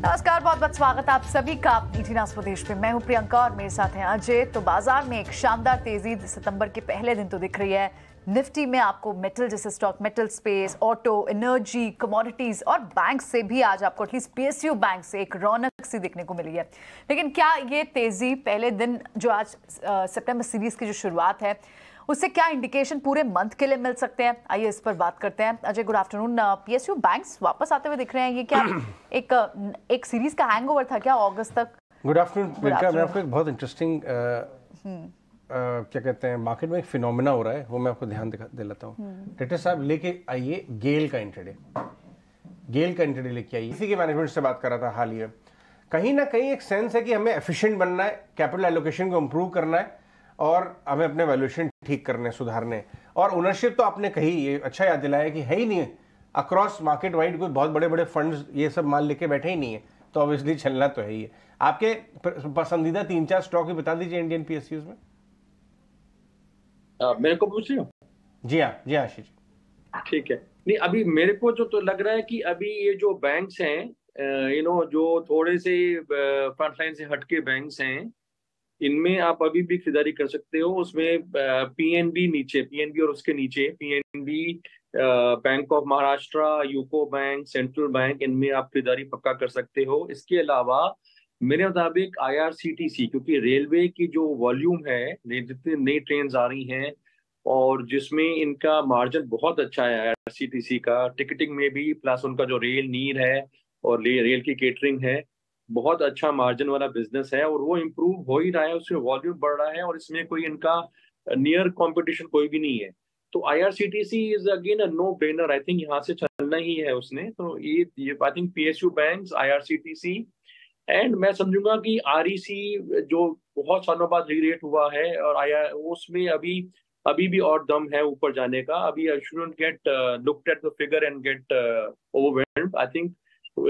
नमस्कार, बहुत बहुत स्वागत आप सभी का ईटीना स्वदेश पे। मैं हूं प्रियंका और मेरे साथ हैं अजय। तो बाजार में एक शानदार तेजी सितंबर के पहले दिन तो दिख रही है। निफ्टी में आपको मेटल जैसे stock, metal space, auto, energy, commodities और बैंक से भी आज आपको एटलीस्ट पीएसयू बैंक से एक रौनक सी दिखने को मिली है। लेकिन क्या ये तेजी पहले दिन जो आज सितंबर सीरीज की जो शुरुआत है उससे क्या इंडिकेशन पूरे मंथ के लिए मिल सकते हैं? आइए इस पर बात करते हैं। Ajay, good afternoon. PSU banks वापस आते हुए दिख रहे हैं। ये क्या एक सीरीज का हैंगओवर था क्या अगस्त तक? गुड आफ्टरनून प्रियंका, मैं आपको एक बहुत इंटरेस्टिंग क्या कहते हैं मार्केट में एक फिनोमेना हो रहा है, वो मैं आपको ध्यान दिलाता हूँ। टेटर साहब लेके आइए गेल का इंट्राडे लेके आइए। इसी के मैनेजमेंट से बात कर रहा था हाल ही में। कहीं ना कहीं एक सेंस है कि हमें एफिशिएंट बनना है, कैपिटल एलोकेशन को इंप्रूव करना है और हमें अपने वैल्यूएशन ठीक करने, सुधारने। और ओनरशिप तो आपने कही, ये अच्छा याद दिलाया कि है ही नहीं अक्रॉस मार्केट वाइड कोई बहुत बड़े बड़े फंड्स ये सब माल लेके बैठे ही नहीं है, तो ऑब्वियसली चलना तो है ही है। आपके पसंदीदा 3-4 स्टॉक ही बता दीजिए इंडियन पीएसयूज में। मेरे को पूछ रही हो? जी हाँ आशीष, ठीक है। नहीं, अभी मेरे को जो तो लग रहा है कि अभी ये जो बैंक्स हैं, जो थोड़े से फ्रंट लाइन से हटके बैंक्स हैं, इनमें आप अभी भी खरीदारी कर सकते हो। उसमें पीएनबी नीचे, पीएनबी और उसके नीचे PNB, bank of Maharashtra, UCO bank, central bank, इनमें आप खरीदारी पक्का कर सकते हो। इसके अलावा मेरे मुताबिक आईआरसीटीसी, क्योंकि रेलवे की जो वॉल्यूम है, जितनी नई ट्रेन आ रही हैं और जिसमें इनका मार्जिन बहुत अच्छा है आईआरसीटीसी का, टिकटिंग में भी, प्लस उनका जो रेल नीर है और रेल की केटरिंग है, बहुत अच्छा मार्जिन वाला बिजनेस है और वो इम्प्रूव हो ही रहा है, उसमें वॉल्यूम बढ़ रहा है और इसमें कोई इनका नियर कंपटीशन कोई भी नहीं है। तो IRCTC is again a no brainer. I think यहाँ से चलना ही है उसने। तो ये I think PSU banks, IRCTC, and मैं समझूंगा कि आरईसी जो बहुत सालों बाद रीरेट हुआ है और उसमें अभी भी और दम है ऊपर जाने का। अभी I shouldn't get looked at the figure and get overwhelmed. I think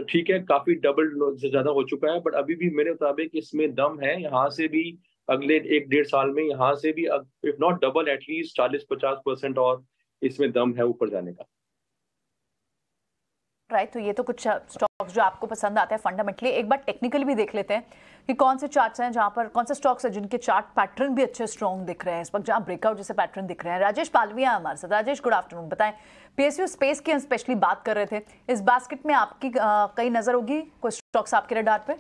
ठीक है, काफी डबल से ज्यादा हो चुका है, बट अभी भी मेरे मुताबिक इसमें दम है। यहाँ से भी अगले 1-1.5 साल में यहाँ से भी इफ नॉट डबल एटलीस्ट 40-50% और इसमें दम है ऊपर जाने का। राइट, तो ये तो कुछ स्टॉक्स जो आपको पसंद आते हैं फंडामेंटली। एक बार टेक्निकली भी देख लेते हैं कि कौन से चार्ट्स हैं जहां पर, कौन से स्टॉक्स हैं जिनके चार्ट पैटर्न भी अच्छे स्ट्रॉन्ग दिख रहे हैं इस वक्त, जहां ब्रेकआउट जैसे पैटर्न दिख रहे हैं। राजेश पालविया हमारे साथ। Rajesh, good afternoon. बताएं, पीएसयू स्पेस की हम स्पेशली बात कर रहे थे, इस बास्केट में आपकी कई नजर होगी, कोई स्टॉक्स आपके रडार पे?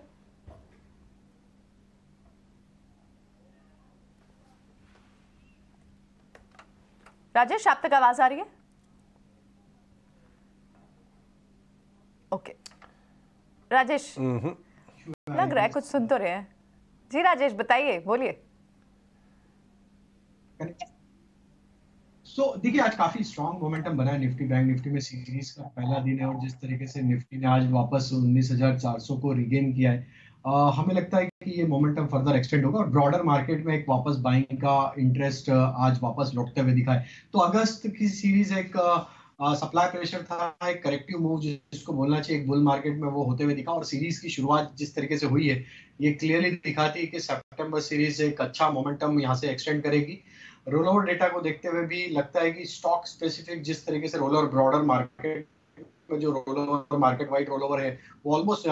राजेश, आप तक आवाज आ रही है? ओके राजेश, लग रहा है कुछ सुन तो रहे हैं। जी राजेश, बताइए, बोलिए। देखिए, आज काफी स्ट्रॉन्ग मोमेंटम बना है निफ्टी बैंक निफ्टी में। सीरीज का पहला दिन है और जिस तरीके से निफ्टी ने आज वापस 19,400 को रिगेन किया है, हमें लगता है कि ये मोमेंटम फर्दर एक्सटेंड होगा और ब्रॉडर मार्केट में एक वापस बाइंग का इंटरेस्ट आज वापस लौटते हुए दिखा है। तो अगस्त की सीरीज एक सप्लाई प्रेशर था, एक करेक्टिव मूव जिसको बोलना चाहिए एक बुल मार्केट में, वो होते हुए दिखा। और सीरीज की शुरुआत जिस तरीके से हुई है, ये क्लियरली दिखाती है कि सितंबर सीरीज एक अच्छा मोमेंटम यहाँ से एक्सटेंड करेगी। रोल ओवर डेटा को देखते हुए भी लगता है कि स्टॉक स्पेसिफिक जिस तरीके से रोल ओवर ब्रॉडर मार्केट में जो roll over market wide roll over है वो ऑलमोस्ट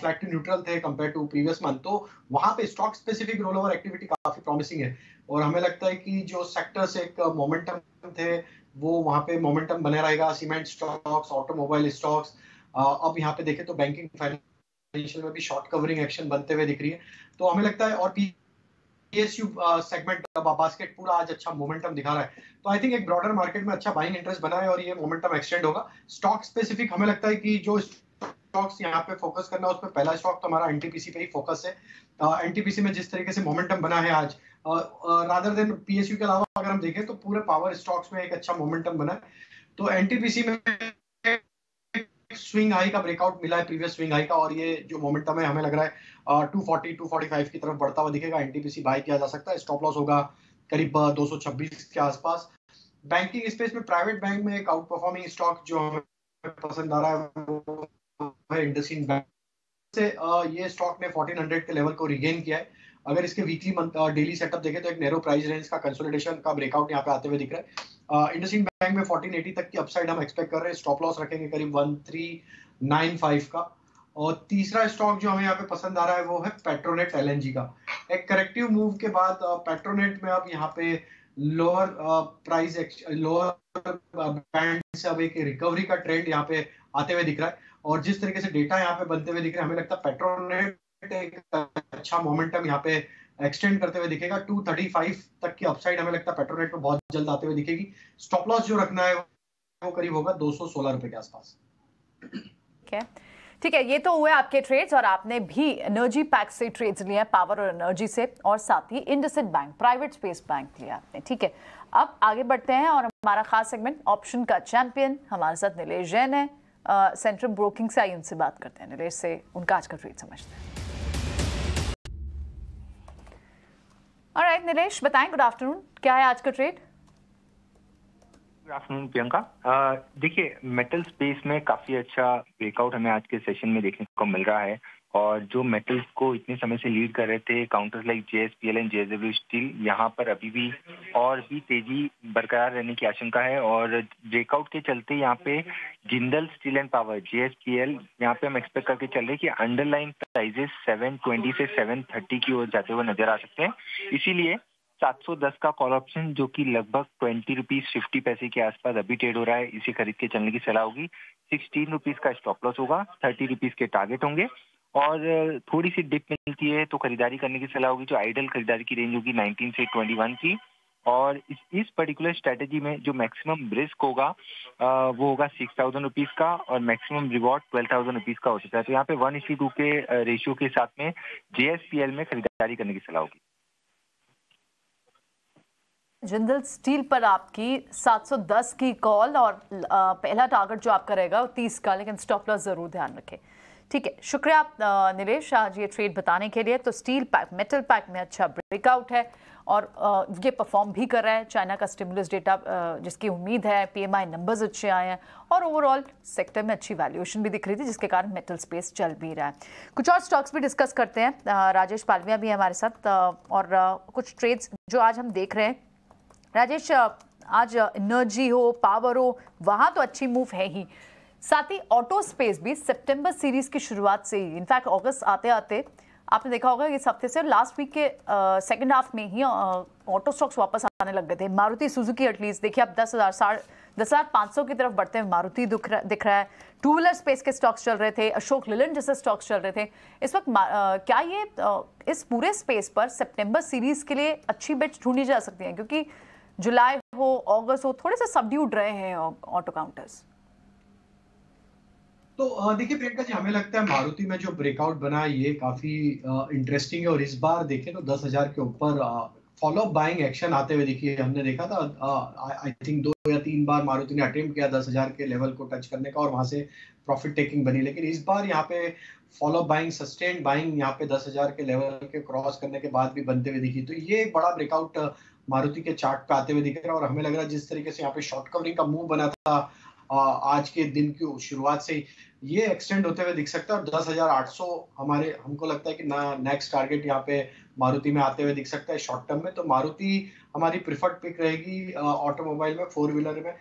फ्लैट टू न्यूट्रल थे कंपेयर टू प्रीवियस मंथ। तो वहां पे stock specific roll over activity काफी प्रॉमिसिंग है और हमें लगता है कि जो सेक्टर्स एक मोमेंटम थे वो वहां पे मोमेंटम बने रहेगा। सीमेंट स्टॉक्स, ऑटोमोबाइल स्टॉक्स, अब यहाँ पे देखें तो बैंकिंग फाइनेंशियल में भी शॉर्ट कवरिंग एक्शन बनते हुए दिख रही है। तो हमें लगता है और पीएसयू सेगमेंट बास्केट पूरा आज अच्छा मोमेंटम दिखा रहा है। तो आई थिंक एक ब्रॉडर मार्केट में अच्छा बाइंग इंटरेस्ट बना है और ये मोमेंटम एक्सटेंड होगा। स्टॉक स्पेसिफिक हमें लगता है कि जो स्टॉक्स यहाँ पे फोकस करना है उसमें पहला स्टॉक तो हमारा एनटीपीसी पे ही फोकस है। एनटीपीसी में जिस तरीके से मोमेंटम बना है आज, रादर देन पीएसयू के अलावा अगर हम देखें तो पूरे पावर स्टॉक्स में एक अच्छा मोमेंटम बना है। तो एनटीपीसी में स्विंग हाई का ब्रेकआउट मिला है, प्रीवियस स्विंग हाई का, और ये जो मोमेंटम है हमें लग रहा है 240-245 की तरफ बढ़ता हुआ दिखेगा। एनटीपीसी बाय किया जा सकता है। स्टॉप लॉस होगा करीब 226 के आसपास। बैंकिंग स्पेस में प्राइवेट बैंक में एक आउट परफॉर्मिंग स्टॉक जो हमें पसंद आ रहा है वो है इंडसइंड बैंक से। ये स्टॉक ने 1400 के लेवल को रिगेन किया है। अगर इसके वीकली डेली सेटअप देखें तो एक नैरो प्राइस रेंज का कंसोलिडेशन का ब्रेकआउट यहाँ पे आते हुए दिख रहा है। इंडसइंड बैंक में 1480 तक की अपसाइड हम एक्सपेक्ट कर रहे हैं। स्टॉप लॉस रखेंगे करीब 1395 का। और तीसरा स्टॉक जो हमें यहाँ पे पसंद आ रहा है वो है पेट्रोनेट एलएनजी का। एक करेक्टिव मूव के बाद पेट्रोनेट में अब यहाँ पे लोअर बैंड से अब एक रिकवरी का ट्रेंड यहाँ पे आते हुए दिख रहा है, और जिस तरीके से डेटा यहाँ पे बनते हुए दिख रहे हैं, हमें लगता है पेट्रोनेट एक अच्छा मोमेंटम यहाँ पे एक्सटेंड करते हुए दिखेगा। 235 तक की अपसाइड हमें लगता है पेट्रोनेट में बहुत जल्द आते हुए दिखेगी। स्टॉप लॉस जो रखना है वो करीब होगा 216 रुपए के आसपास। ठीक है, ये तो हुए आपके ट्रेड्स, और आपने भी एनर्जी पैक से ट्रेड्स लिए हैं, पावर और एनर्जी से, और साथ ही IndusInd bank private space bank लिया आपने। ठीक है, अब आगे बढ़ते हैं और हमारा खास सेगमेंट ऑप्शन का चैंपियन हमारे साथ निलेश जैन है, सेंट्रम ब्रोकिंग से आई, उनसे बात करते हैं। निलेश से उनका आज का ट्रेड समझते हैं। ऑलराइट निलेश, बताएं, गुड आफ्टरनून, क्या है आज का ट्रेड? Good afternoon Priyanka. देखिए, मेटल स्पेस में काफी अच्छा ब्रेकआउट हमें आज के सेशन में देखने को मिल रहा है, और जो मेटल्स को इतने समय से लीड कर रहे थे counters like JSPL and JSW steel, यहाँ पर अभी भी और भी तेजी बरकरार रहने की आशंका है। और ब्रेकआउट के चलते यहाँ पे Jindal steel and power JSPL, यहाँ पे हम एक्सपेक्ट करके चल रहे हैं कि अंडरलाइन प्राइजेस 720 से 730 की ओर जाते हुए नजर आ सकते हैं। इसीलिए 710 का कॉल ऑप्शन जो कि लगभग 20 रुपीज 50 पैसे के आसपास अभी ट्रेड हो रहा है, इसे खरीद के चलने की सलाह होगी। 16 रुपीज का स्टॉप लॉस होगा, 30 रुपीज के टारगेट होंगे, और थोड़ी सी डिप मिलती है तो खरीदारी करने की सलाह होगी। जो आइडल खरीदारी की रेंज होगी 19 से 21 की, और इस पर्टिकुलर स्ट्रेटेजी में जो मैक्सिमम रिस्क होगा वो होगा 6,000 रुपीज का, और मैक्सिमम रिवॉर्ड 12,000 रुपीज का हो सकता है। तो यहाँ पे 1:2 के रेशियो के साथ में JSPL में खरीदारी करने की सलाह होगी। जिंदल स्टील पर आपकी 710 की कॉल, और पहला टारगेट जो आपका रहेगा वो 30 का, लेकिन स्टॉप लॉस जरूर ध्यान रखें। ठीक है, शुक्रिया निलेश आज ये ट्रेड बताने के लिए। तो स्टील पैक, मेटल पैक में अच्छा ब्रेकआउट है, और ये परफॉर्म भी कर रहा है। चाइना का स्टिमुलस डेटा जिसकी उम्मीद है, PMI नंबर्स अच्छे आए हैं, और ओवरऑल सेक्टर में अच्छी वैल्यूएशन भी दिख रही थी, जिसके कारण मेटल स्पेस चल भी रहा है। कुछ और स्टॉक्स भी डिस्कस करते हैं। राजेश पालविया भी है हमारे साथ, और कुछ ट्रेड्स जो आज हम देख रहे हैं। राजेश, आज एनर्जी हो, पावर हो, वहाँ तो अच्छी मूव है ही, साथ ही ऑटो स्पेस भी सितंबर सीरीज की शुरुआत से ही, इनफैक्ट अगस्त आते आते आपने देखा होगा इस हफ्ते से लास्ट वीक के सेकंड हाफ में ही ऑटो स्टॉक्स वापस आने लग गए थे। मारुति सुजुकी एटलीस्ट देखिए अब 10,500 की तरफ बढ़ते हुए मारुति दिख रहा है। टू व्हीलर स्पेस के स्टॉक्स चल रहे थे, अशोक लेलैंड जैसे स्टॉक्स चल रहे थे। इस वक्त क्या ये इस पूरे स्पेस पर सितंबर सीरीज के लिए अच्छी बेट्स ढूंढी जा सकती हैं, क्योंकि जुलाई हो, अगस्त हो, थोड़े से सबड्यूड रहे हैं ऑटो काउंटर्स? तो देखिए प्रियंका जी, हमें लगता है मारुति में जो ब्रेकआउट बना है ये काफी इंटरेस्टिंग है, और इस बार देखें तो 10,000 के ऊपर फॉलो अप बाइंग एक्शन आते हुए देखिए हमने देखा था। आई थिंक 2 या 3 बार मारुति ने अटेम्प्ट किया 10,000 के लेवल को टच करने का, और वहां से प्रॉफिट टेकिंग बनी, लेकिन इस बार यहाँ पे फॉलो बाइंग, सस्टेन्ड बाइंग यहाँ पे 10,000 के लेवल के क्रॉस करने के बाद भी बनते हुए दिखी। तो ये एक बड़ा ब्रेकआउट मारुति के चार्ट पे आते हुए दिख रहा है, और हमें लग रहा है जिस तरीके से यहाँ पे शॉर्ट कवरिंग का मूव बना था आज के दिन की शुरुआत से ये एक्सटेंड होते हुए दिख सकता है, और 10,800 हमको लगता है कि नेक्स्ट टारगेट यहाँ पे मारुति में आते हुए दिख सकता है शॉर्ट टर्म में। तो मारुति हमारी प्रिफर्ड पिक रहेगी ऑटोमोबाइल में, 4 व्हीलर में।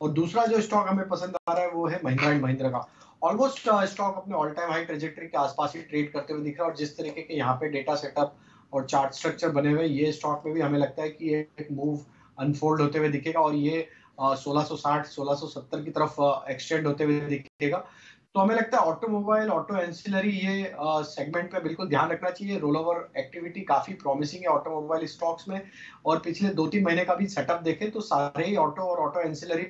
और दूसरा जो स्टॉक हमें पसंद आ रहा है वो है महिंद्रा एंड महिंद्रा का। ऑलमोस्ट स्टॉक अपने ऑल टाइम हाई ट्रेजेक्टरी के आसपास ही ट्रेड करते हुए दिख रहा है, और जिस तरीके के यहाँ पे डेटा सेटअप और चार्ट स्ट्रक्चर बने हुए ये स्टॉक में भी हमें लगता है कि एक मूव अनफोल्ड होते हुए दिखेगा, और ये 1660 1670 की तरफ एक्सटेंड होते हुए दिखेगा। तो हमें लगता है ऑटोमोबाइल, ऑटो एंसिलरी ये सेगमेंट पे बिल्कुल ध्यान रखना चाहिए। रोल ओवर एक्टिविटी काफी प्रॉमिसिंग है ऑटोमोबाइल स्टॉक्स में, और पिछले 2-3 महीने का भी सेटअप देखें तो सारे ही ऑटो और ऑटो एंसिलरी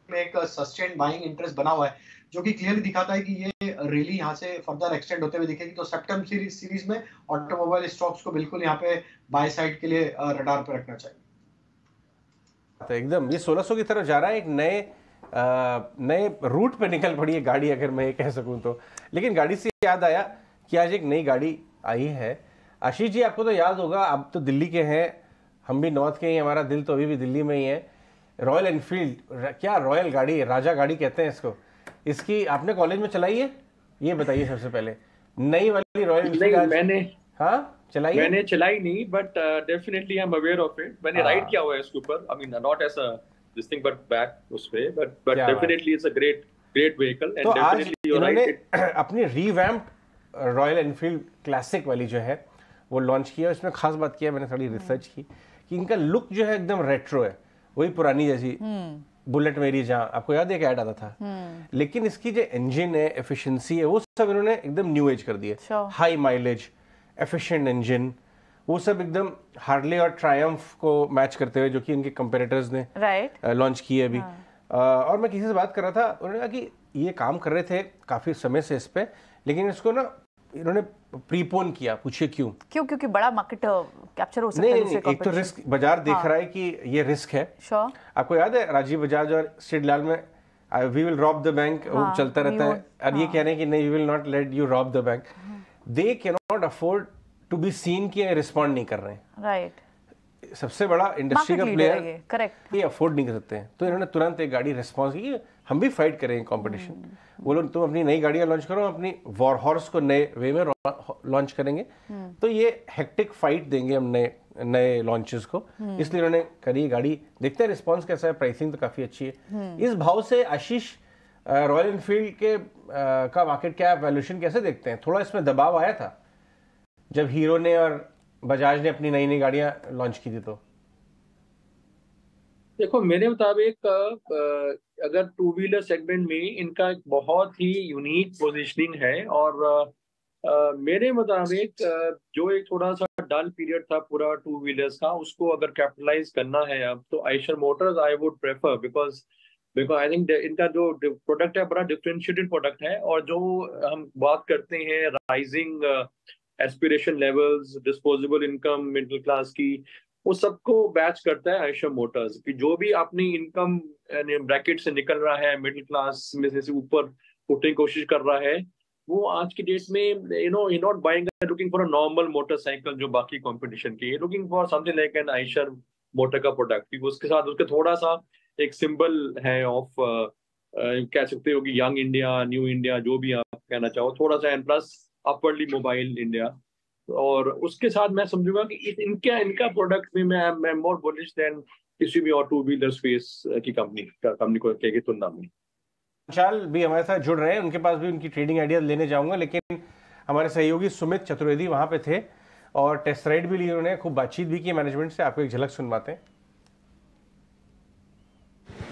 में एक सस्टेन्ड बाइंग इंटरेस्ट बना हुआ है, जो कि क्लियरली दिखाता है कि ये रैली यहाँ से फर्दर एक्सटेंड होते हुए दिखेगी। तो सितंबर सीरीज में ऑटोमोबाइल स्टॉक्स को बिल्कुल यहाँ पे बाय साइड के लिए रडार पे रखना चाहिए। एकदम ये 1600 की तरफ जा रहा है, एक नए रूट पे निकल पड़ी है गाड़ी, अगर मैं ये कह सकूं तो। लेकिन गाड़ी से याद आया कि आज एक नई गाड़ी आई है। आशीष जी, आपको तो याद होगा, आप तो दिल्ली के हैं, हम भी नॉर्थ के ही, हमारा दिल तो अभी भी दिल्ली में ही है। रॉयल एनफील्ड, क्या रॉयल गाड़ी है, राजा गाड़ी कहते हैं इसको। इसकी आपने कॉलेज में चलाई है, ये बताइए सबसे पहले। नई वाली रॉयल एनफील्ड मैंने चलाई, मैंने चलाई नहीं, but definitely I am aware of it. मैंने राइड किया हुआ है इसके ऊपर, I mean not as a this thing but back उस पे, but definitely it's a great great vehicle. And तो आज definitely you're इन्होंने right. अपनी रिवैम्प्ड रॉयल एनफील्ड क्लासिक वाली जो है वो लॉन्च किया। इसमें खास बात किया, मैंने थोड़ी रिसर्च की कि इनका लुक जो है एकदम रेट्रो है, वही पुरानी जैसी बुलेट मेरी जहाँ, आपको याद है कि ऐड आता था। लेकिन इसकी जो इंजन है, एफिशिएंसी है, वो सब इन्होंने एकदम न्यू एज कर दिया। हाई माइलेज, एफिशिएंट इंजन, वो सब एकदम हार्ले और ट्रायम्फ को मैच करते हुए, जो कि इनके कंपेटिटर्स ने लॉन्च किए अभी। और मैं किसी से बात कर रहा था, उन्होंने कहा कि ये काम कर रहे थे काफी समय से इस पे, लेकिन इसको ना इन्होंने प्रीपोन किया। पूछिए क्यों? क्योंकि बड़ा मार्केट कैप्चर हो सकता है। नहीं, एक तो रिस्क, बाजार देख रहा है कि ये रिस्क है। आपको याद है राजीव बजाज और स्टेट लाल में we will rob the bank चलता रहता है, और ये कह रहे हैं कि नहीं, we will not let you rob the bank. They can not afford to be seen कि रिस्पॉन्ड नहीं कर रहे हैं। राइट, सबसे बड़ा इंडस्ट्री का प्लेयर ये, करेक्ट, ये अफोर्ड नहीं कर सकते हैं, तो इन्होंने तुरंत एक गाड़ी रिस्पॉन्स की। हम भी फाइट करेंगे कंपटीशन। बोलो तुम अपनी नई गाड़ियां लॉन्च करो, अपनी वॉर हॉर्स को नए वे में लॉन्च करेंगे, तो ये हेक्टिक फाइट देंगे हम नए लॉन्चेस को। इसलिए उन्होंने करी गाड़ी। देखते हैं रिस्पॉन्स कैसा है। प्राइसिंग तो काफी अच्छी है। इस भाव से आशीष, रॉयल एनफील्ड के का मार्केट कैप वैल्यूएशन कैसे देखते हैं? थोड़ा इसमें दबाव आया था जब हीरो ने और बजाज ने अपनी नई नई गाड़ियां लॉन्च की थी। तो देखो, मेरे मुताबिक अगर टू व्हीलर सेगमेंट में इनका एक बहुत ही यूनिक पोजीशनिंग है, और मेरे मुताबिक जो एक थोड़ा सा डल पीरियड था पूरा टू व्हीलर्स का, उसको अगर कैपिटलाइज करना है अब, तो Eicher Motors I would prefer, because I think इनका जो प्रोडक्ट है बड़ा डिफरेंशिएटेड प्रोडक्ट है। और जो हम बात करते हैं rising aspiration levels, disposable income middle class की, वो सबको बैच करता है आयशर मोटर्स। कि जो भी अपनी इनकम ब्रैकेट से निकल रहा है, मिडिल क्लास में से ऊपर उठने की कोशिश कर रहा है, वो आज की डेट में not buying looking for a normal motorcycle जो बाकी कंपटीशन की, looking for something like an Eicher motor का प्रोडक्ट। क्योंकि उसके साथ उसके थोड़ा सा एक सिंबल है ऑफ कह सकते हो कि यंग इंडिया, न्यू इंडिया, जो भी आप कहना चाहो, थोड़ा सा, and plus upwardly mobile India. और उसके साथ मैं समझूंगा कि इनका प्रोडक्ट में मैं मोर बुलिश देन किसी भी और टू व्हीलर स्पेस की कंपनी को की तुलना में। विशाल भी हमारे साथ जुड़ रहे हैं, उनके पास भी उनकी ट्रेडिंग आइडियाज लेने जाऊंगा, लेकिन हमारे सहयोगी सुमित चतुर्वेदी वहां पे थे और टेस्ट राइड भी ली उन्होंने, खूब बातचीत भी की मैनेजमेंट से। आपको एक झलक सुनवाते हैं।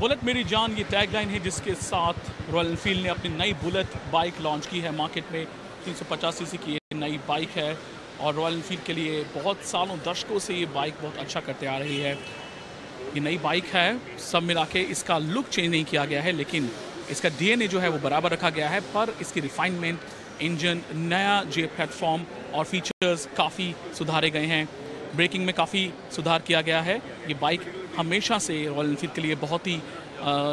बुलेट मेरी जान ये टैगलाइन है जिसके साथ रॉयल एनफील्ड ने अपनी नई बुलेट बाइक लॉन्च की है मार्केट में। 350 सीसी की ये नई बाइक है और रॉयल एनफील्ड के लिए बहुत सालों दशकों से ये बाइक बहुत अच्छा करते आ रही है। ये नई बाइक है, सब मिला के इसका लुक चेंज नहीं किया गया है, लेकिन इसका डीएनए जो है वो बराबर रखा गया है, पर इसकी रिफाइनमेंट, इंजन, नया जे प्लेटफॉर्म और फीचर्स काफ़ी सुधारे गए हैं। ब्रेकिंग में काफ़ी सुधार किया गया है। ये बाइक हमेशा से रॉयल एनफील्ड के लिए बहुत ही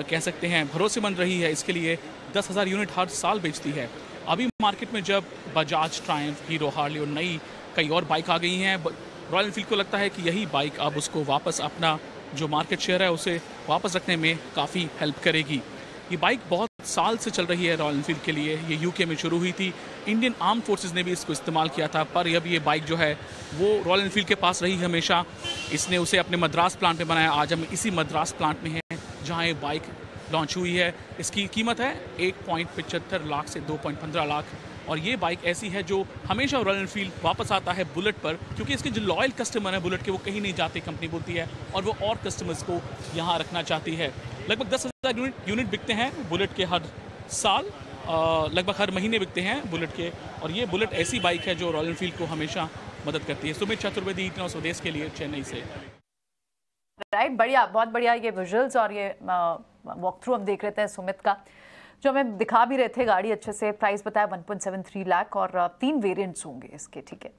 कह सकते हैं भरोसेमंद रही है। इसके लिए 10,000 यूनिट हर साल बेचती है। अभी मार्केट में जब बजाज, ट्रायम्फ, हीरो, हार्ले और नई कई और बाइक आ गई हैं, रॉयल एनफील्ड को लगता है कि यही बाइक अब उसको वापस अपना जो मार्केट शेयर है उसे वापस रखने में काफ़ी हेल्प करेगी। ये बाइक बहुत साल से चल रही है रॉयल एनफील्ड के लिए। ये यूके में शुरू हुई थी, इंडियन आर्म फोर्सेस ने भी इसको इस्तेमाल किया था, पर अब ये बाइक जो है वो रॉयल एनफील्ड के पास रही हमेशा। इसने उसे अपने मद्रास प्लांट में बनाया। आज हम इसी मद्रास प्लांट में हैं जहाँ ये बाइक लॉन्च हुई है। इसकी कीमत है 1.75 लाख से 2.15 लाख, और ये बाइक ऐसी है जो हमेशा रॉयल एनफील्ड वापस आता है बुलेट पर, क्योंकि इसके जो लॉयल कस्टमर हैं बुलेट के वो कहीं नहीं जाते, कंपनी बोलती है, और वो और कस्टमर्स को यहाँ रखना चाहती है। लगभग 10,000 यूनिट बिकते हैं बुलेट के हर साल, लगभग हर महीने बिकते हैं बुलेट के, और ये बुलेट ऐसी बाइक है जो रॉयल एनफील्ड को हमेशा मदद करती है। सुमित चतुर्वेदी, इतना स्वदेश के लिए, चेन्नई से। राइट, बढ़िया, बहुत बढ़िया ये विजुअल्स और ये वॉक थ्रू हम देख रहे थे सुमित का, जो हमें दिखा भी रहे थे गाड़ी अच्छे से। प्राइस बताया 1.73 लाख और 3 वेरिएंट्स होंगे इसके। ठीक है,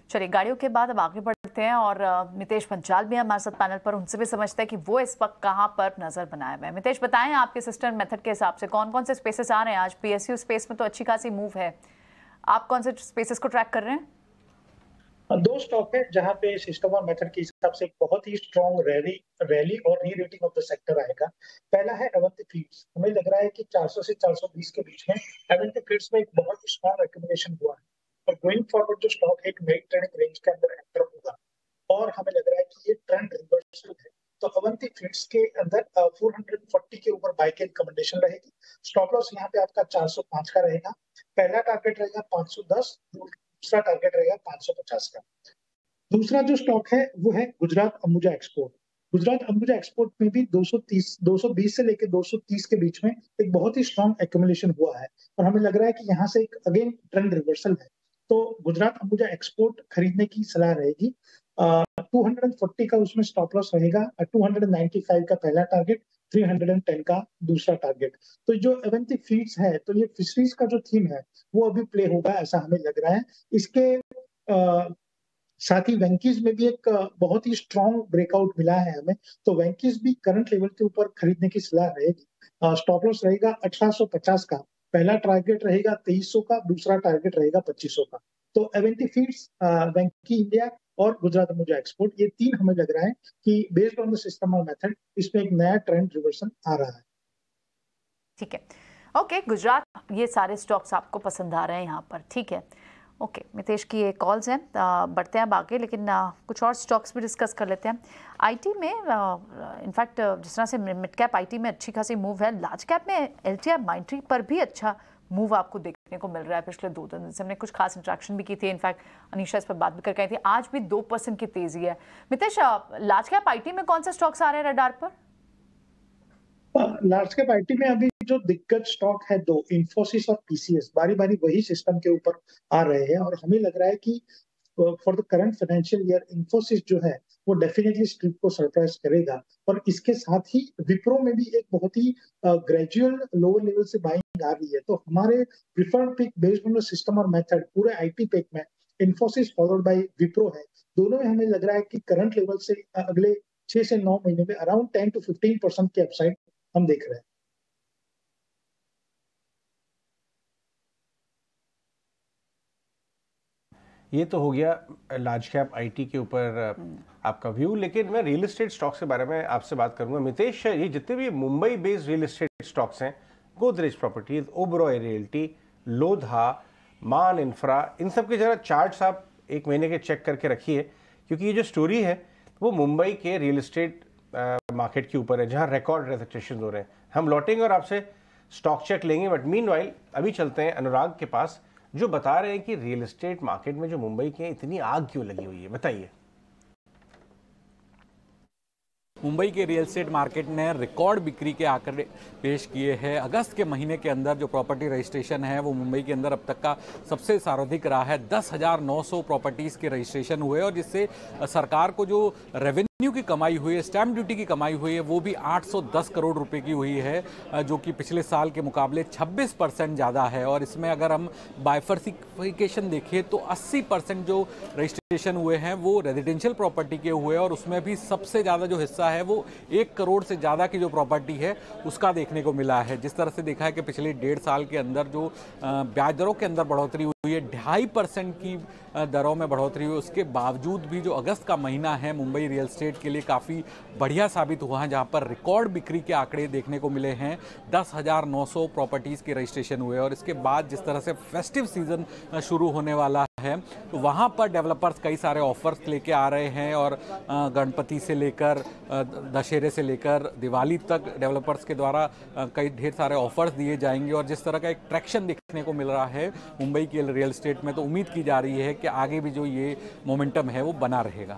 चलिए गाड़ियों के बाद अब आगे बढ़ते हैं और मितेश पंचाल भी हमारे साथ पैनल पर, उनसे भी समझते हैं कि वो इस वक्त कहाँ पर नजर बनाए हुए हैं। मितेश, बताएं आपके सिस्टम मेथड के हिसाब से कौन कौन से स्पेसेस आ रहे हैं आज? पीएसयू स्पेस में तो अच्छी खासी मूव है, आप कौन से स्पेसेस को ट्रैक कर रहे हैं? 2 स्टॉक है जहां पे सिस्टम और मेथड के हिसाब से बहुत ही स्ट्रॉन्ग रैली और री रेटिंग ऑफ द सेक्टर आएगा। पहला है अवंती फीड्स। हमें लग रहा है कि 400 से 420 के बीच में अवंती फीड्स में एक बहुत ही स्ट्रॉन्ग एक्यूमुलेशन हुआ है, और गोइंग फॉरवर्ड जो स्टॉक एक नई ट्रेंडिंग रेंज के अंदर एंटर होगा, और हमें लग रहा है कि ये ट्रेंड रिवर्सल है। तो अवंती फीड्स के अंदर 440 के ऊपर बाय की रिकमेंडेशन रहेगी। स्टॉप लॉस यहाँ पे आपका 405 का रहेगा। पहला टारगेट रहेगा 510, दूसरा टारगेट रहेगा 550 का। दूसरा जो स्टॉक है वो है गुजरात अंबुजा एक्सपोर्ट। गुजरात अंबुजा एक्सपोर्ट में भी 220 से लेकर 230 के बीच में एक बहुत ही स्ट्रॉन्ग एक्यूमुलेशन हुआ है और हमें लग रहा है कि यहाँ से एक अगेन ट्रेंड रिवर्सल है। तो गुजरात अंबुजा एक्सपोर्ट खरीदने की सलाह रहेगी। 240 का उसमें स्टॉप लॉस रहेगा, 295 का पहला टारगेट, 310 का दूसरा टारगेट। तो जो अवंती फीड्स है तो ये फिशरीज का जो थीम है वो अभी प्ले होगा ऐसा हमें लग रहा है। इसके साथ ही वेंकीज में भी एक बहुत ही स्ट्रॉन्ग ब्रेकआउट मिला है हमें, तो वेंकीज भी करंट लेवल के ऊपर खरीदने की सलाह रहेगी। स्टॉप लॉस रहेगा 1850 का, पहला टारगेट रहेगा 2300 का, दूसरा टारगेट रहेगा 2500 का। तो अवेंटी फीड्स, वेंकी इंडिया और गुजरात अंबुजा एक्सपोर्ट, ये तीन हमें लग रहा है कि बेस्ड ऑन द सिस्टम और मेथड इसमें एक नया ट्रेंड रिवर्सन आ रहा है। ठीक है, ओके, गुजरात, ये सारे स्टॉक्स आपको पसंद आ रहे हैं यहाँ पर, ठीक है। ओके मितेश की ये कॉल्स हैं, बढ़ते हैं आगे, लेकिन कुछ और स्टॉक्स भी डिस्कस कर लेते हैं। आईटी में इनफैक्ट जिस तरह से मिड कैप आईटी में अच्छी खासी मूव है, लार्ज कैप में एलटीआई माइंट्री पर भी अच्छा मूव आपको देखने को मिल रहा है। पिछले 2 दिन से हमने कुछ खास इंटरेक्शन भी की थी, इनफैक्ट अनीशा इस पर बात भी करके आई थी। आज भी 2% की तेजी है। मितेश, लार्ज कैप आईटी में कौन से स्टॉक्स आ रहे हैं रडार पर? लार्ज कैप आईटी में अभी जो दिग्गज स्टॉक है 2, इंफोसिस और पीसीएस, बारी बारी वही सिस्टम के ऊपर आ रहे हैं और हमें लग रहा है कि for the current financial year Infosys जो है वो डेफिनेटली स्ट्रीट को सरप्राइज करेगा। और इसके साथ ही विप्रो में भी एक बहुत ही ग्रेजुअल लोअर लेवल से बाइंग आ रही है। तो हमारे preferred pick based on the system और मेथड पूरे आईटी पिक में इंफोसिस फॉलोड बाय विप्रो है। दोनों में हमें लग रहा है कि करंट लेवल से अगले 6 से 9 महीने में अराउंड 10 to 15% की अपसाइड हम देख रहे हैं। ये तो हो गया लार्ज कैप आईटी के ऊपर आपका व्यू, लेकिन मैं रियल एस्टेट स्टॉक्स के बारे में आपसे बात करूंगा। मितेश, ये जितने भी Mumbai based real estate stocks हैं, गोदरेज प्रॉपर्टीज, ओबरॉय रियल्टी, लोधा, मान इंफ्रा, इन सब के जरा चार्ट्स आप 1 महीने के चेक करके रखिए, क्योंकि ये जो स्टोरी है वो मुंबई के रियल एस्टेट मार्केट के ऊपर है, जहां रिकॉर्ड ट्रांजैक्शन हो रहे हैं। हम लौटेंगे और आपसे स्टॉक चेक लेंगे, बट मीनवाइल अभी चलते हैं अनुराग के पास, जो बता रहे हैं कि रियल एस्टेट मार्केट में जो मुंबई के इतनी आग क्यों लगी हुई है, बताइए। मुंबई के रियल एस्टेट मार्केट ने रिकॉर्ड बिक्री के आंकड़े पेश किए हैं। अगस्त के महीने के अंदर जो प्रॉपर्टी रजिस्ट्रेशन है वो मुंबई के अंदर अब तक का सबसे सर्वाधिक रहा है। 10,900 प्रॉपर्टीज़ के रजिस्ट्रेशन हुए और जिससे सरकार को जो रेवेन्यू की कमाई हुई है, स्टैम्प ड्यूटी की कमाई हुई है, वो भी 810 करोड़ रुपए की हुई है, जो कि पिछले साल के मुकाबले 26% ज़्यादा है। और इसमें अगर हम बाइफर्सिफिकेशन देखें तो 80% जो रजिस्ट्रेशन हुए हैं वो रेजिडेंशियल प्रॉपर्टी के हुए और उसमें भी सबसे ज़्यादा जो हिस्सा है वो 1 करोड़ से ज़्यादा की जो प्रॉपर्टी है उसका देखने को मिला है। जिस तरह से देखा है कि पिछले 1.5 साल के अंदर जो ब्याज दरों के अंदर बढ़ोतरी हुई है, 2.5% की दरों में बढ़ोतरी हुई, उसके बावजूद भी जो अगस्त का महीना है मुंबई रियल एस्टेट के लिए काफ़ी बढ़िया साबित हुआ है, जहां पर रिकॉर्ड बिक्री के आंकड़े देखने को मिले हैं। 10,900 प्रॉपर्टीज़ के रजिस्ट्रेशन हुए और इसके बाद जिस तरह से फेस्टिव सीजन शुरू होने वाला है तो वहां पर डेवलपर्स कई सारे ऑफर्स लेके आ रहे हैं और गणपति से लेकर दशहरे से लेकर दिवाली तक डेवलपर्स के द्वारा कई ढेर सारे ऑफर्स दिए जाएंगे। और जिस तरह का एक ट्रैक्शन देखने को मिल रहा है मुंबई के रियल एस्टेट में, तो उम्मीद की जा रही है कि आगे भी जो ये मोमेंटम है वो बना रहेगा।